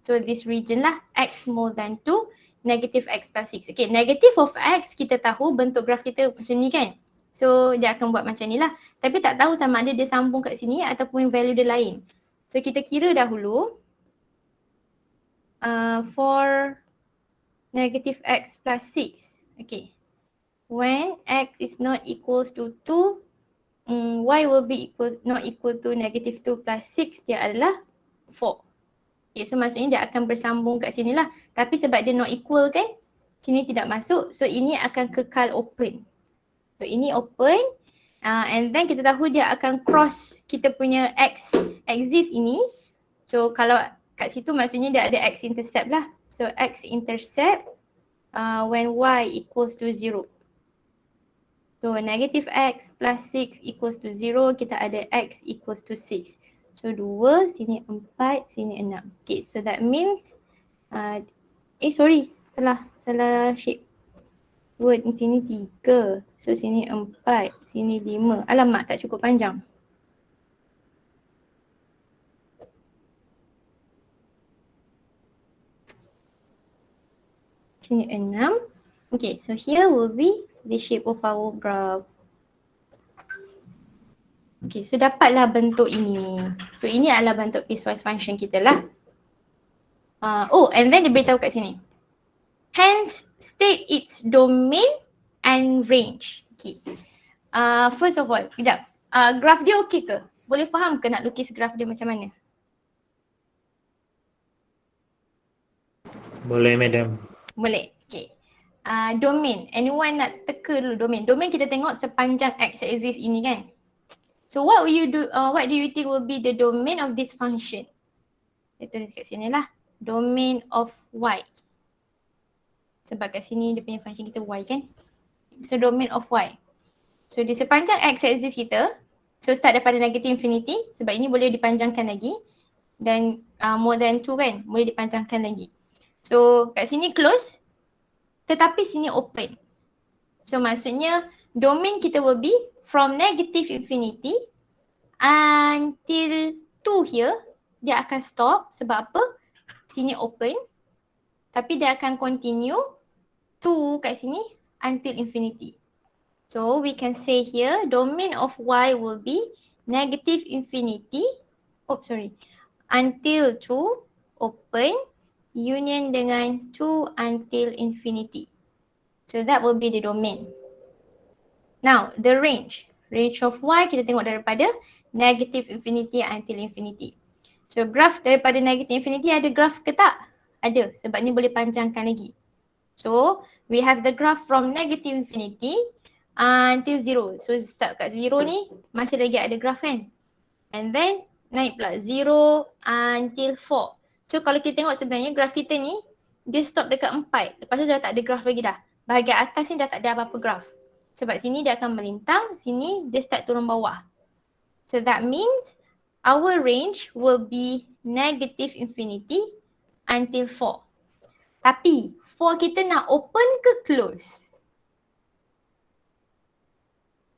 So this region lah, X more than 2, negative X plus 6. Okay, negative of X kita tahu bentuk graph kita macam ni kan. So dia akan buat macam ni lah. Tapi tak tahu sama ada dia sambung kat sini ataupun value dia lain. So kita kira dahulu. For negative X plus 6. Okay. When X is not equals to 2, Y will be not equal to negative 2 plus 6, dia adalah 4. Okay, so maksudnya dia akan bersambung kat sini lah. Tapi sebab dia not equal kan, sini tidak masuk. So ini akan kekal open. So ini open. And then kita tahu dia akan cross kita punya X axis ini. So kalau kat situ maksudnya dia ada X intercept lah. So X intercept when Y equals to 0. So negative X plus 6 equals to 0, kita ada X equals to 6. So 2, sini 4, sini 6. Okay, so that means, salah shape. Word sini 3, so sini 4, sini 5. Alamak, tak cukup panjang. Sini 6. Okay, so here will be the shape of our graph. Okay, so dapatlah bentuk ini. So ini adalah bentuk piecewise function kita lah. And then dia beritahu kat sini. Hence, state its domain and range. Okay. First of all, kejap. Graph dia okay ke? Boleh faham ke nak lukis graph dia macam mana? Boleh, madam. Boleh. Okay. Domain. Anyone nak teka dulu domain? Domain kita tengok sepanjang x-axis ini kan. So what will you do? What do you think will be the domain of this function? Kita tulis kat sini lah. Domain of y. Sebab kat sini dia punya function kita y kan. So domain of y. So di sepanjang x-axis kita, so start daripada negative infinity sebab ini boleh dipanjangkan lagi. Dan more than 2 kan, boleh dipanjangkan lagi. So kat sini close, tetapi sini open. So maksudnya domain kita will be from negative infinity until 2 here, dia akan stop sebab apa? Sini open, tapi dia akan continue 2 kat sini until infinity. So we can say here domain of y will be negative infinity, until 2 open union dengan 2 until infinity. So that will be the domain. Now the range of y kita tengok daripada negative infinity until infinity. So graph daripada negative infinity ada graph ke tak? Ada, sebab ni boleh panjangkan lagi. So we have the graph from negative infinity until 0. So start kat 0 ni masih lagi ada graph kan? And then naik pula 0 until 4. So kalau kita tengok sebenarnya graph kita ni dia stop dekat 4. Lepas tu dah tak ada graph lagi dah. Bahagian atas ni dah tak ada apa-apa graph. Sebab sini dia akan melintang, sini dia start turun bawah. So that means our range will be negative infinity until 4. Tapi 4 kita nak open ke close?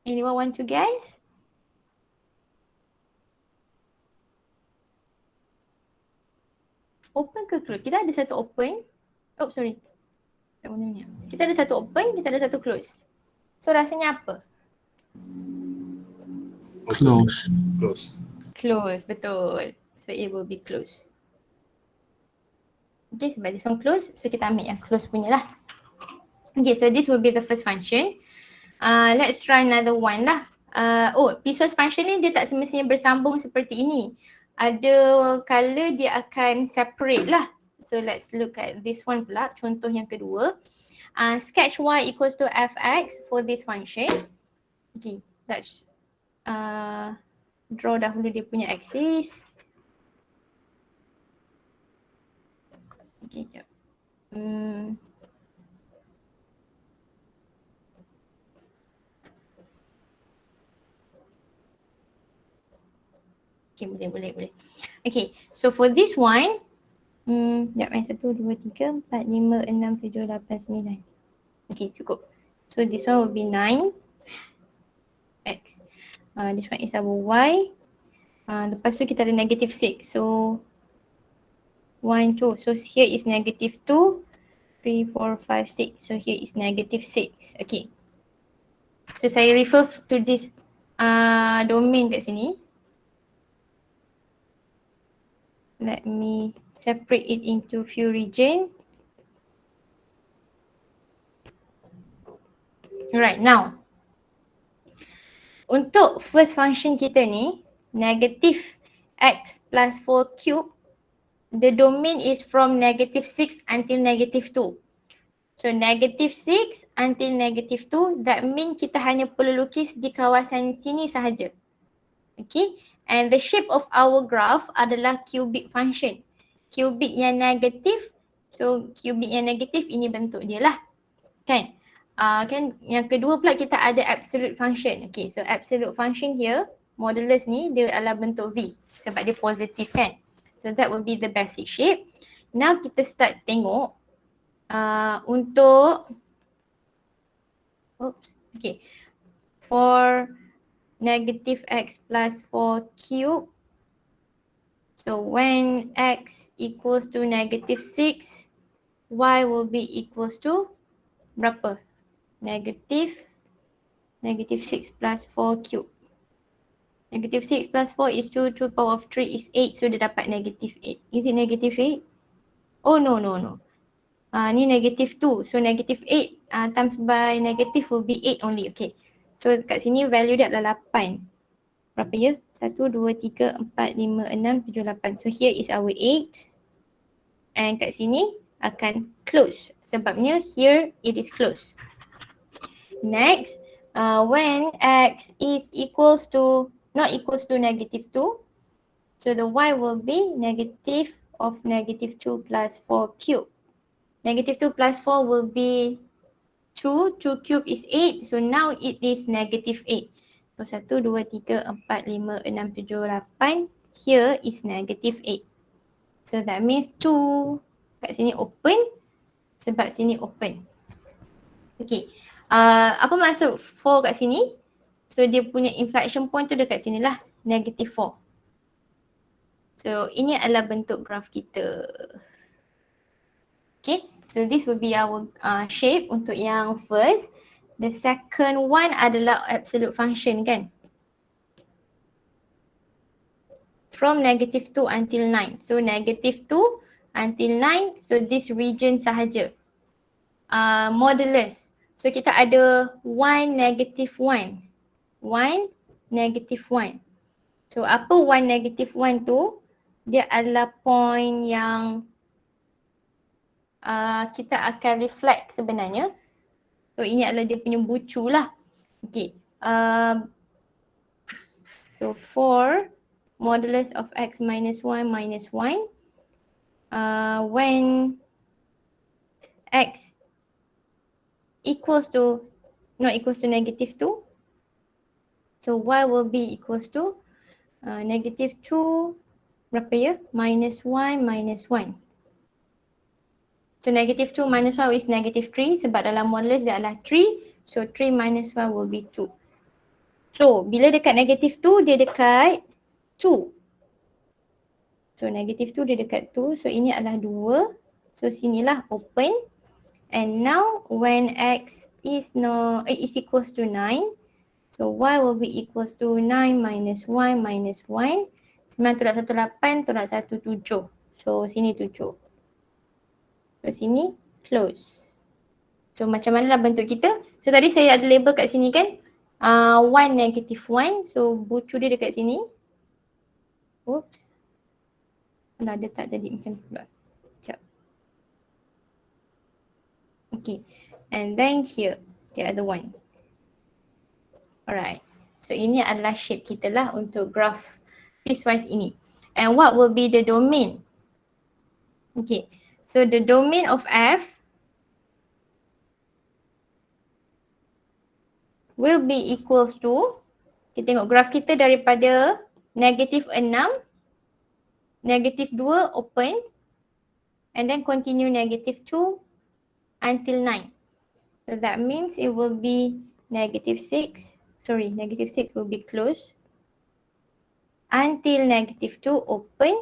Anyone want to guess? Open ke close? Kita ada satu open. Oh sorry. Kita ada satu open, kita ada satu close. So rasanya apa? Close. Close, betul. So it will be close. Okay, sebab this one close, so kita ambil yang close punya lah. Okay, so this will be the first function. Let's try another one lah. Piecewise function ni dia tak semestinya bersambung seperti ini. Ada kala dia akan separate lah. So let's look at this one pula, contoh yang kedua. Sketch y equals to fx for this function. Okay, let's draw dahulu dia punya axis. Okay, jap. Okay, boleh. Okay, so for this one, sekejap 1, 2, 3, 4, 5, 6, 7, 8, 9. Okay, cukup. So this one will be 9 x. This one is our y. Lepas tu kita ada negative 6. So 1, 2. So here is negative 2, 3, 4, 5, 6. So here is negative 6. Okay. So saya refer to this domain kat sini. Let me separate it into few region. Right, now. Untuk first function kita ni, negative x plus 4 cube, the domain is from negative 6 until negative 2. So negative 6 until negative 2, that means kita hanya perlu lukis di kawasan sini sahaja. Okay, and the shape of our graph adalah cubic function. Cubic yang negatif, so cubic yang negatif ini bentuk dia lah. Kan? Kan yang kedua pula kita ada absolute function. Okay, so absolute function here, modulus ni dia adalah bentuk V sebab dia positif kan. So that will be the basic shape. Now kita start tengok untuk for negative x plus 4 cube. So when x equals to negative 6, y will be equals to berapa? Negative 6 plus 4 cube. Negative 6 plus 4 is 2, 2 power of 3 is 8. So dia dapat negative 8. Is it negative 8? Oh no. Ni negative 2. So negative 8 times by negative will be 8 only. Okay. So kat sini value dia adalah 8. Berapa ya? 1, 2, 3, 4, 5, 6, 7, 8. So here is our 8. And kat sini akan close. Sebabnya here it is close. Next, when x is equals to not equals to negative 2, so the y will be negative of negative 2 plus 4 cube. Negative 2 plus 4 will be 2, 2 cube is 8, so now it is negative 8. So 1, 2, 3, 4, 5, 6, 7, 8, here is negative 8. So that means 2 kat sini open sebab sini open. Okay, apa maksud 4 kat sini? So dia punya inflection point tu dekat sini lah, negative 4. So ini adalah bentuk graf kita. Okay, so this will be our shape untuk yang first. The second one adalah absolute function kan. From negative 2 until 9. So negative 2 until 9, so this region sahaja. Modulus. So kita ada 1, negative 1. 1, negative 1. So apa 1, negative 1 tu? Dia adalah point yang kita akan reflect sebenarnya. So ini adalah dia punya bucu lah. Okay. So 4 modulus of x minus 1 minus 1. When x equals to not equals to negative 2. So y will be equals to negative 2 berapa ya? Minus 1 minus 1. So negative 2 minus 1 is negative 3 sebab dalam modulus dia adalah 3. So 3 minus 1 will be 2. So bila dekat negative 2 dia dekat 2. So negative 2 dia dekat 2. So ini adalah 2. So sinilah open. And now when x is equals to 9. So y will be equals to 9 minus 1 minus 1. 9 tolak 1, 8 tolak 1, 7. So sini 7. So sini close. So macam mana lah bentuk kita? So tadi saya ada label kat sini kan. 1 negative 1. So bucu dia dekat sini. Oops. Alah, dia tak jadi macam tu pula. Sekejap. Okay. And then here, the other one. Alright. So ini adalah shape kita lah untuk graph piecewise ini. And what will be the domain? Okay. So the domain of f will be equals to, kita tengok graf kita daripada negative 6, negative 2 open, and then continue negative 2 until 9. So that means it will be negative 6 will be closed until negative 2 open,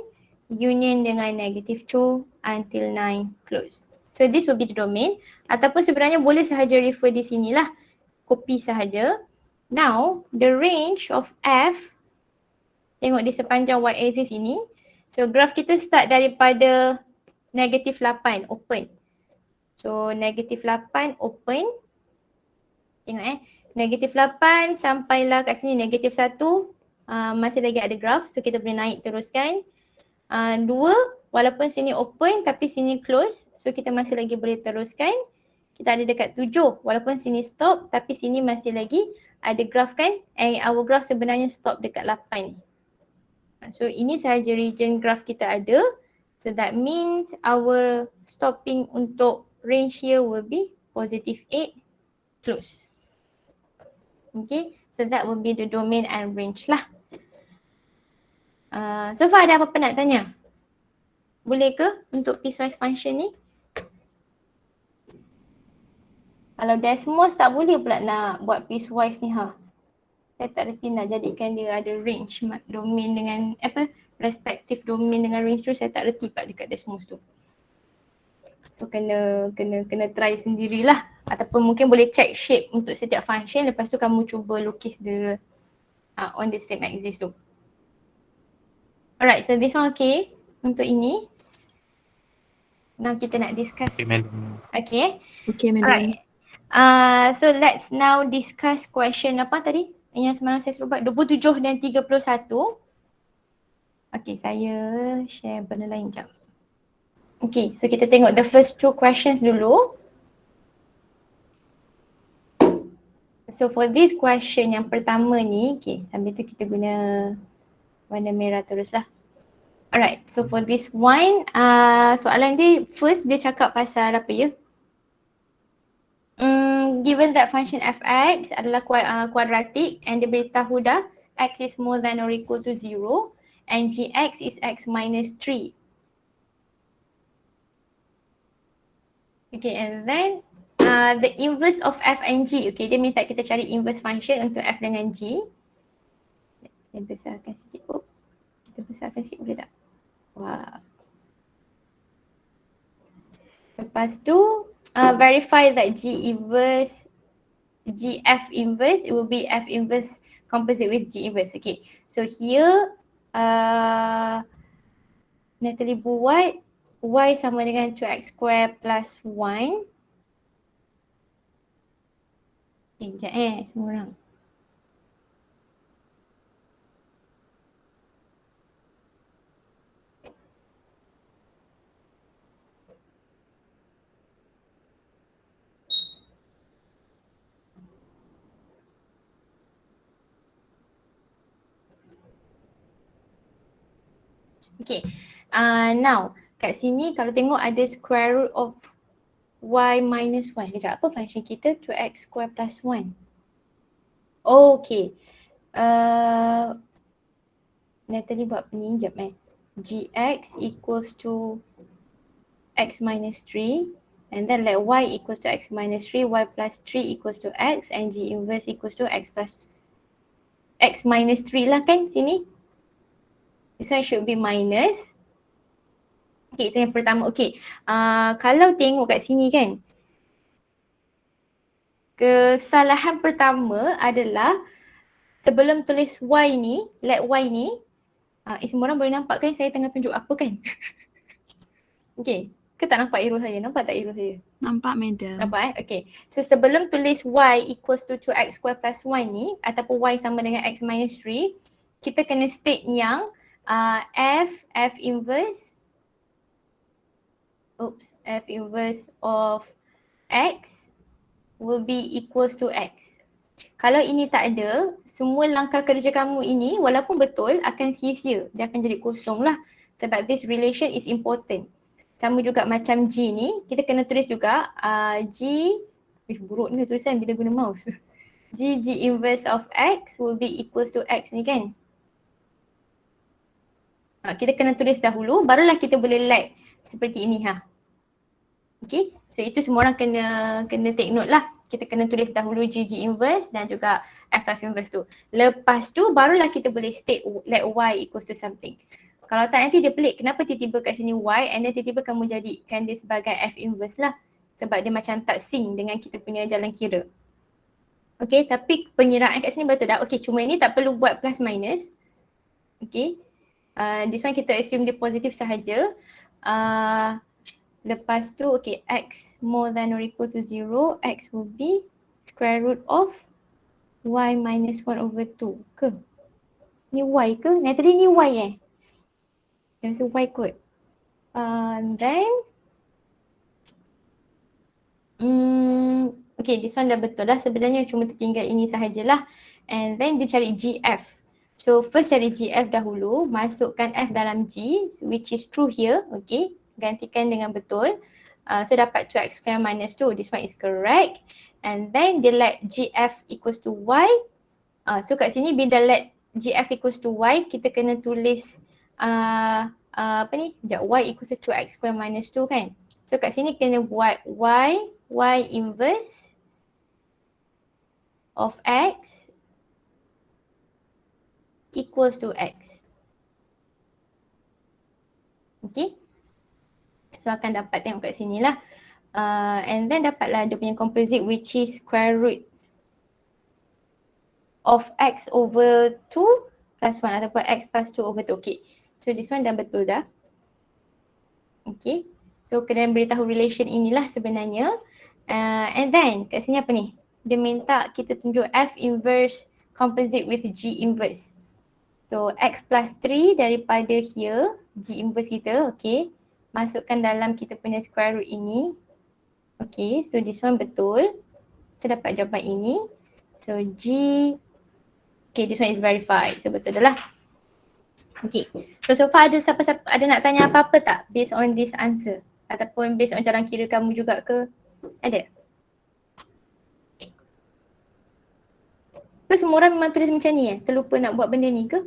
union dengan negative 2 until 9 close. So this will be the domain, ataupun sebenarnya boleh sahaja refer di sinilah, copy sahaja. Now the range of f, tengok di sepanjang y-axis ini. So graph kita start daripada negative 8 open. So negative 8 open. Tengok negative 8 sampailah kat sini negative 1. Masih lagi ada graph, so kita boleh naik teruskan. 2, walaupun sini open tapi sini close, so kita masih lagi boleh teruskan. Kita ada dekat 7, walaupun sini stop tapi sini masih lagi ada graph kan. Our graph sebenarnya stop dekat 8. So ini sahaja region graph kita ada. So that means our stopping untuk range here will be positive 8, close. Okay, so that will be the domain and range lah. So far ada apa-apa nak tanya? Boleh ke untuk piecewise function ni? Kalau Desmos tak boleh pula nak buat piecewise ni ha. Saya tak reti nak jadikan dia ada range domain dengan respective domain dengan range tu, saya tak reti pula dekat Desmos tu. So kena try sendirilah, ataupun mungkin boleh check shape untuk setiap function, lepas tu kamu cuba lukis the on the same axis tu. Alright, so this one okay untuk ini. Now kita nak discuss. Okay, madam. Okay. Okay, madam. Alright. So let's now discuss question apa tadi? Yang semalam saya suruh buat 27 dan 31. Okay, saya share benda lain jap. Okay, so kita tengok the first two questions dulu. So for this question yang pertama ni, okay, sambil tu kita guna warna merah terus lah. Alright, so for this one, soalan dia first dia cakap pasal apa ya? Given that function fx adalah quadratic and dia beritahu dah x is more than or equal to 0 and gx is x minus 3. Okay, and then the inverse of f and g. Okay, dia minta kita cari inverse function untuk f dengan g. Kita besarkan sikit. Oh, kita besarkan sikit boleh tak? Wow. Lepas tu, verify that gf inverse, it will be f inverse composite with g inverse. Okay, so here, Natalie buat y sama dengan 2x square plus 1. Okay, sekejap semua orang. Okay, now kat sini kalau tengok ada square root of y minus 1. Kejap, apa function kita? 2x square plus 1. Okay. Natalie buat apa ni? Sekejap gx equals to x minus 3 and then let y equals to x minus 3, y plus 3 equals to x and g inverse equals to x plus x minus 3 lah kan sini. This one should be minus. Okay, itu yang pertama. Okay, kalau tengok kat sini kan, kesalahan pertama adalah sebelum tulis y ni, let y ni, semua orang boleh nampak kan saya tengah tunjuk apa kan? Okay, ke tak nampak arrow saya? Nampak tak arrow saya? Nampak, madam. Nampak Okay, so sebelum tulis y equals to 2x square plus 1 ni, ataupun y sama dengan x minus 3, kita kena state yang f inverse of x will be equals to x. Kalau ini tak ada, semua langkah kerja kamu ini walaupun betul akan sia-sia. Dia akan jadi kosong lah. Sebab this relation is important. Sama juga macam G ni, kita kena tulis juga G, buruk ni tulisan bila guna mouse. G inverse of x will be equals to x ni kan. Kita kena tulis dahulu, barulah kita boleh let seperti ini ha. Okay, so itu semua orang kena take note lah. Kita kena tulis dahulu G inverse dan juga FF inverse tu. Lepas tu barulah kita boleh state let y equals to something. Kalau tak nanti dia pelik, kenapa tiba-tiba kat sini y and then tiba-tiba kamu jadikan dia sebagai F inverse lah. Sebab dia macam tak sync dengan kita punya jalan kira. Okay, tapi pengiraan kat sini betul dah. Okay, cuma ini tak perlu buat plus minus. Okay, this one kita assume dia positif sahaja. Lepas tu, okay, x more than or equal to 0, x will be square root of y minus 1 over 2 ke? Ni y ke? Natalie ni y Dia rasa y kot. Then, okay, this one dah betul dah. Sebenarnya cuma tertinggal ini sahajalah. And then dia cari gf. So first cari gf dahulu, masukkan f dalam g, which is true here, okay. Gantikan dengan betul. So dapat 2x square minus 2. This one is correct. And then dia let gf equals to y. So kat sini bila let gf equals to y, kita kena tulis apa ni? Sekejap, y equals to 2x square minus 2 kan. So kat sini kena buat y inverse of x equals to x. Okay. So akan dapat tengok kat sini lah. And then dapatlah dia punya composite which is square root of x over 2 plus 1 ataupun x plus 2 over 2. Okay. So this one dah betul dah. Okay. So kena beritahu relation inilah sebenarnya. And then kat sini apa ni? Dia minta kita tunjuk f inverse composite with g inverse. So x plus 3 daripada here, g inverse kita, okay. masukkan dalam kita punya square root ini. Okay, so this one betul. So dapat jawapan ini. So G, okay, this one is verified. So betul dah lah. Okay, so far ada siapa-siapa ada nak tanya apa-apa tak based on this answer? Ataupun based on cara kira kamu juga ke? Ada? Ke semua orang memang tulis macam ni terlupa nak buat benda ni ke?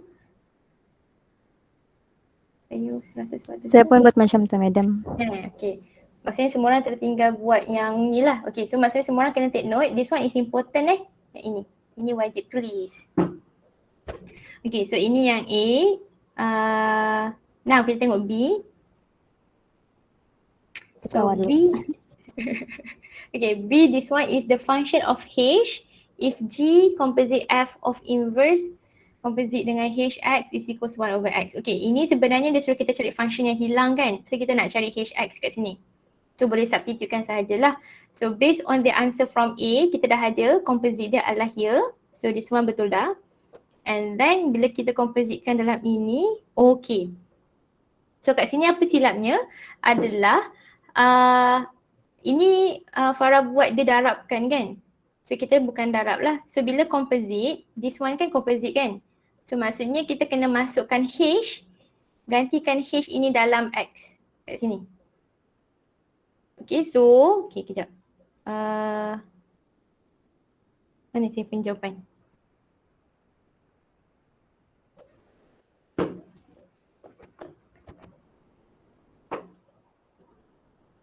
Saya pun buat macam tu, madam. Okay. Maksudnya semua orang tertinggal buat yang ni lah. Okay, so maksudnya semua orang kena take note. This one is important Yang ini. Ini wajib tulis. Okay, so ini yang A. Now kita tengok B. So B. Okay, B, this one is the function of H if G composite F of inverse composite dengan HX is equals 1 over X. Okay, ini sebenarnya dia suruh kita cari function yang hilang kan. So kita nak cari HX kat sini. So boleh substitutekan sahajalah. So based on the answer from A, kita dah ada composite dia adalah here. So this one betul dah. And then bila kita compositekan dalam ini, okay. So kat sini apa silapnya adalah ini Farah buat dia darabkan kan. So kita bukan darab lah. So bila composite, this one kan composite kan. So maksudnya kita kena masukkan H, gantikan H ini dalam X kat sini. Okay, so, okay kejap. Mana saya punya jawapan?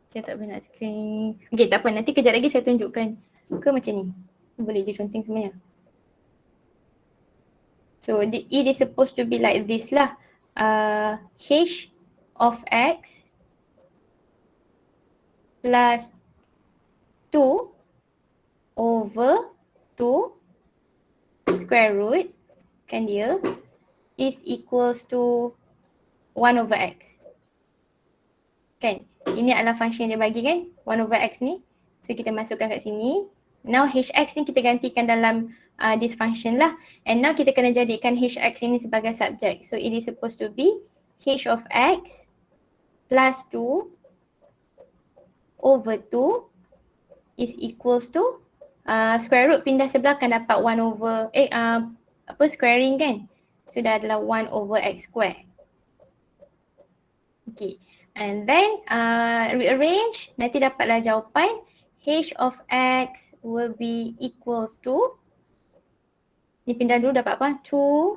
Saya tak pernah screen. Okay, tak apa. Nanti kejap lagi saya tunjukkan. Ke macam ni? Boleh je conteng sebenarnya. So, it is supposed to be like this lah. H of X plus 2 over 2 square root kan dia is equals to 1 over X. Kan? Ini adalah function yang dia bagi kan? 1 over X ni. So kita masukkan kat sini. Now HX ni kita gantikan dalam this function lah. And now kita kena jadikan HX ini sebagai subject. So it is supposed to be H of X plus 2 over 2 is equals to square root pindah sebelah kan dapat 1 over squaring kan. So dah adalah 1 over X square. Okay. And then rearrange, nanti dapatlah jawapan H of X will be equals to, ni pindah dulu dapat apa? 2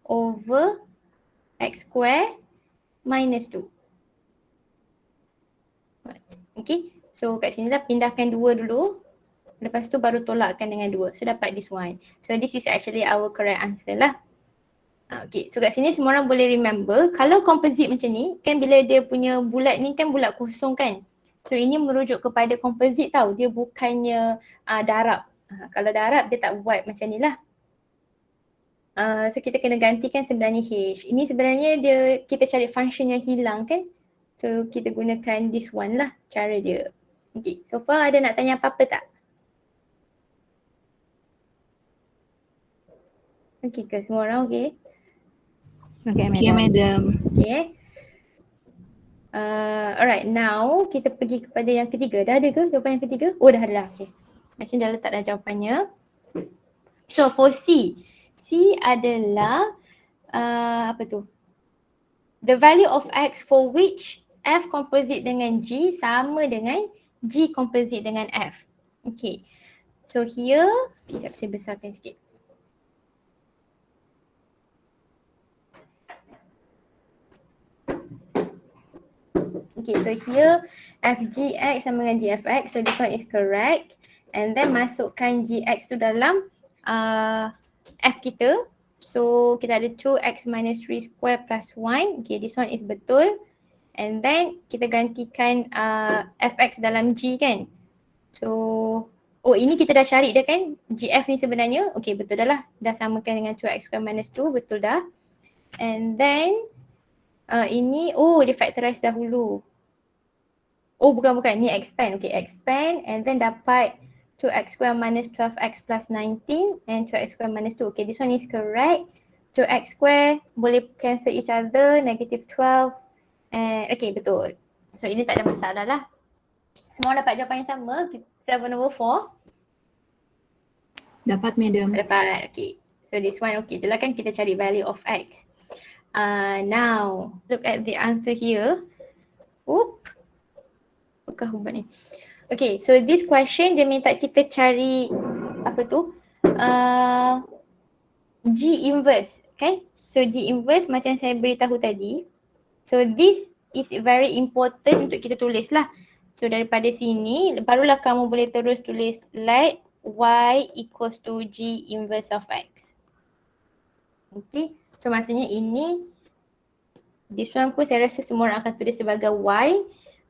over X square minus 2. Okay, so kat sini lah pindahkan 2 dulu. Lepas tu baru tolakkan dengan 2. So dapat this one. So this is actually our correct answer lah. Okay, so kat sini semua orang boleh remember kalau composite macam ni kan bila dia punya bulat ni kan bulat kosong kan. So ini merujuk kepada composite tau, dia bukannya darab. Kalau darab dia tak buat macam ni lah. So kita kena gantikan sebenarnya H. Ini sebenarnya dia kita cari function yang hilang kan. So kita gunakan this one lah cara dia. Okay, so far ada nak tanya apa-apa tak? Okay ke semua orang okay? Okay, madam. Okay. Alright, now kita pergi kepada yang ketiga. Dah ada ke jawapan yang ketiga? Oh dah ada lah. Okay. Macam dah letak dah jawapannya. So for C. C adalah apa tu? The value of X for which F composite dengan G sama dengan G composite dengan F. Okay. So here, sekejap saya besarkan sikit. Okay, so here FGX sama dengan GFX. So this one is correct. And then masukkan GX tu dalam F kita. So kita ada 2x minus 3 square plus 1. Okay, this one is betul. And then kita gantikan fx dalam G kan. So, ini kita dah cari dah kan. GF ni sebenarnya. Okay, betul dah lah. Dah samakan dengan 2x square minus 2. Betul dah. And then ini, dia factorize dahulu. Bukan. Ni expand. Okay, expand and then dapat 2x square minus 12x plus 19 and 2x square minus 2. Okay, this one is correct. 2x square boleh cancel each other, negative 12 Okay, betul. So ini tak ada masalah lah. Semua dapat jawapan yang sama. Example number 4. Dapat, madam. Dapat, okay. So this one okay je lah kan, kita cari value of x. Now, look at the answer here. Apakah ubat ni? Okay, so this question dia minta kita cari apa tu? G inverse, kan? So G inverse macam saya beritahu tadi. So this is very important untuk kita tulis lah. So daripada sini, barulah kamu boleh terus tulis let y equals to G inverse of x. Okay, so maksudnya ini, this one pun saya rasa semua orang akan tulis sebagai y.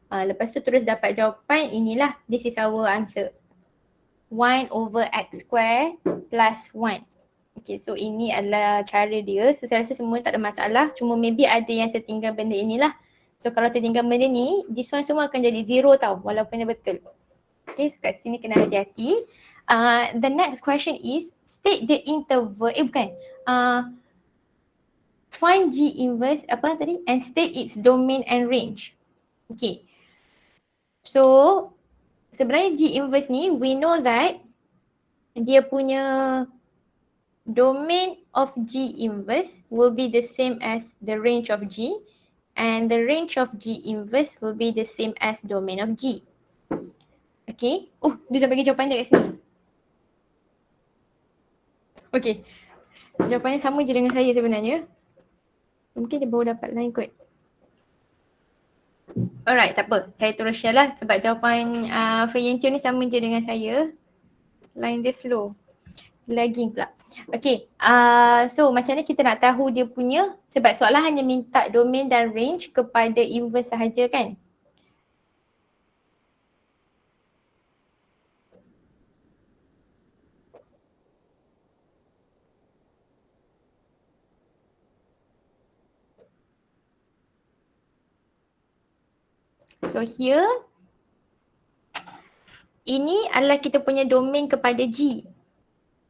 Lepas tu terus dapat jawapan, inilah, this is our answer. 1 over x square plus 1. Okay, so ini adalah cara dia. So saya rasa semua tak ada masalah. Cuma maybe ada yang tertinggal benda inilah. So kalau tertinggal benda ni, this one semua akan jadi 0 tau, walaupun dia betul. Okay, so kat sini kena hati-hati. The next question is, state the interval, find G inverse, apa tadi? And state its domain and range. Okay. So, sebenarnya G inverse ni, we know that dia punya domain of G inverse will be the same as the range of G, and the range of G inverse will be the same as domain of G. Okay. Dia dah bagi jawapan dia kat sini. Okay. Jawapannya sama je dengan saya sebenarnya. Mungkin dia baru dapat line kot. Alright, tak apa. Saya terus share lah sebab jawapan Fayentio ni sama je dengan saya. Line dia slow. Lagging pula. Okay, so macam mana kita nak tahu dia punya, sebab soalan hanya minta domain dan range kepada inverse sahaja kan. So here, ini adalah kita punya domain kepada G.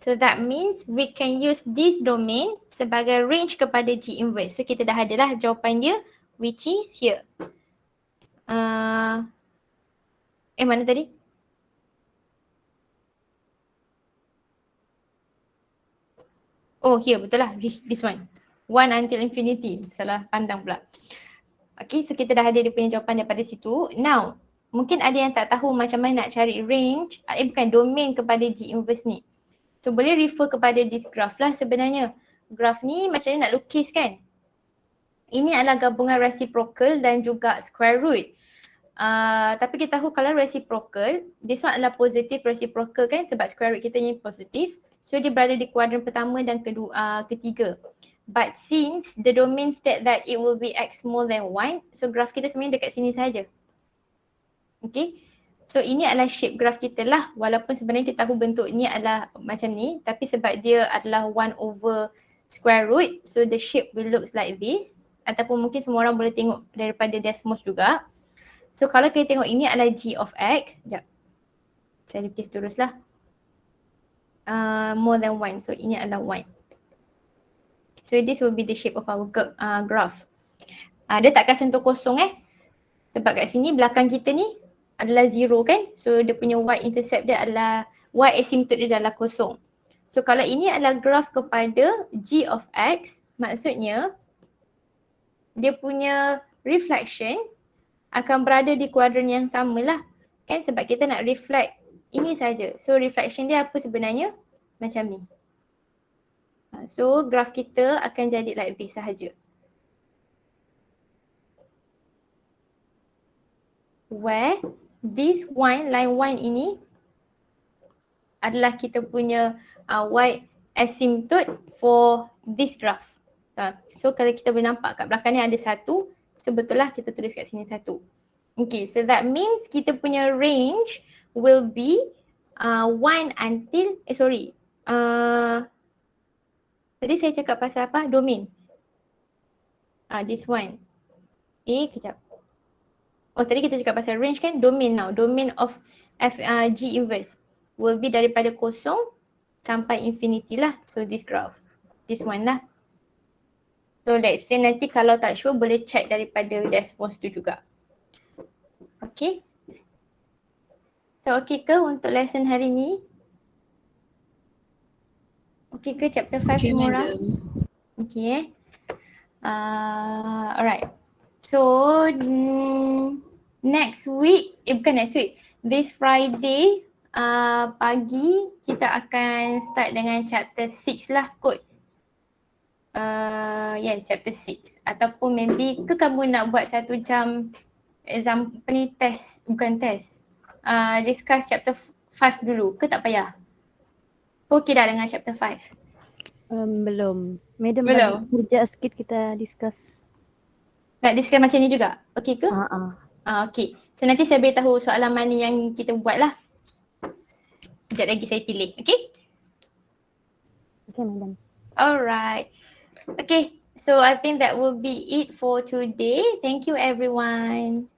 So that means we can use this domain sebagai range kepada G inverse. So kita dah ada lah jawapan dia, which is here. Mana tadi? Oh here, betul lah, this one. 1 until infinity, salah pandang pula. Okay, so kita dah ada dia punya jawapan daripada situ. Now, mungkin ada yang tak tahu macam mana nak cari range, domain kepada G inverse ni. So boleh refer kepada this graph lah sebenarnya. Graph ni macam mana nak lukis kan? Ini adalah gabungan reciprocal dan juga square root. Tapi kita tahu kalau reciprocal, this one adalah positive reciprocal kan, sebab square root kita ni positif. So dia berada di kuadran pertama dan ketiga. But since the domain state that it will be x more than 1, so graph kita sebenarnya dekat sini saja. Okay. So ini adalah shape graph kita lah, walaupun sebenarnya kita tahu bentuk ni adalah macam ni, tapi sebab dia adalah 1 over square root, so the shape will looks like this. Ataupun mungkin semua orang boleh tengok daripada Desmos juga. So kalau kita tengok ini adalah G of x, sekejap. Saya lukis teruslah. More than 1, so ini adalah 1. So this will be the shape of our graph. Dia takkan sentuh kosong sebab kat sini belakang kita ni adalah 0 kan. So dia punya y-intercept dia adalah, y-asymptote dia adalah kosong. So kalau ini adalah graph kepada G of x, maksudnya dia punya reflection akan berada di kuadran yang sama lah kan, sebab kita nak reflect ini saja. So reflection dia apa sebenarnya? Macam ni. So graph kita akan jadi like this sahaja. Where this line 1 ini adalah kita punya y asymptote for this graph. So kalau kita boleh nampak kat belakang ni ada 1, so betul lah kita tulis kat sini 1. Okay, so that means kita punya range will be 1 until, tadi saya cakap pasal apa? Domain. This one. Kejap. Tadi kita cakap pasal range kan? Domain now. Domain of G inverse will be daripada 0 sampai infinity lah. So this graph. This one lah. So let's say nanti kalau tak sure boleh check daripada response tu juga. Okay. So okay ke untuk lesson hari ni? Okay ke chapter 5 Okay, semua orang? madam. Okay. Alright. So next week, bukan next week, this Friday pagi kita akan start dengan chapter 6 lah kot. Yes, chapter 6. Ataupun maybe ke kamu nak buat 1 jam exam ni test, bukan test. Discuss chapter 5 dulu ke tak payah? Okay dah dengan chapter 5? Belum. Madam Belum. bagi kerja sikit kita discuss. Nak discuss macam ni juga? Okay ke? Okay. So nanti saya beritahu soalan mana yang kita buat lah. Sekejap lagi saya pilih. Okay? Okay, madam. Alright. Okay. So I think that will be it for today. Thank you everyone.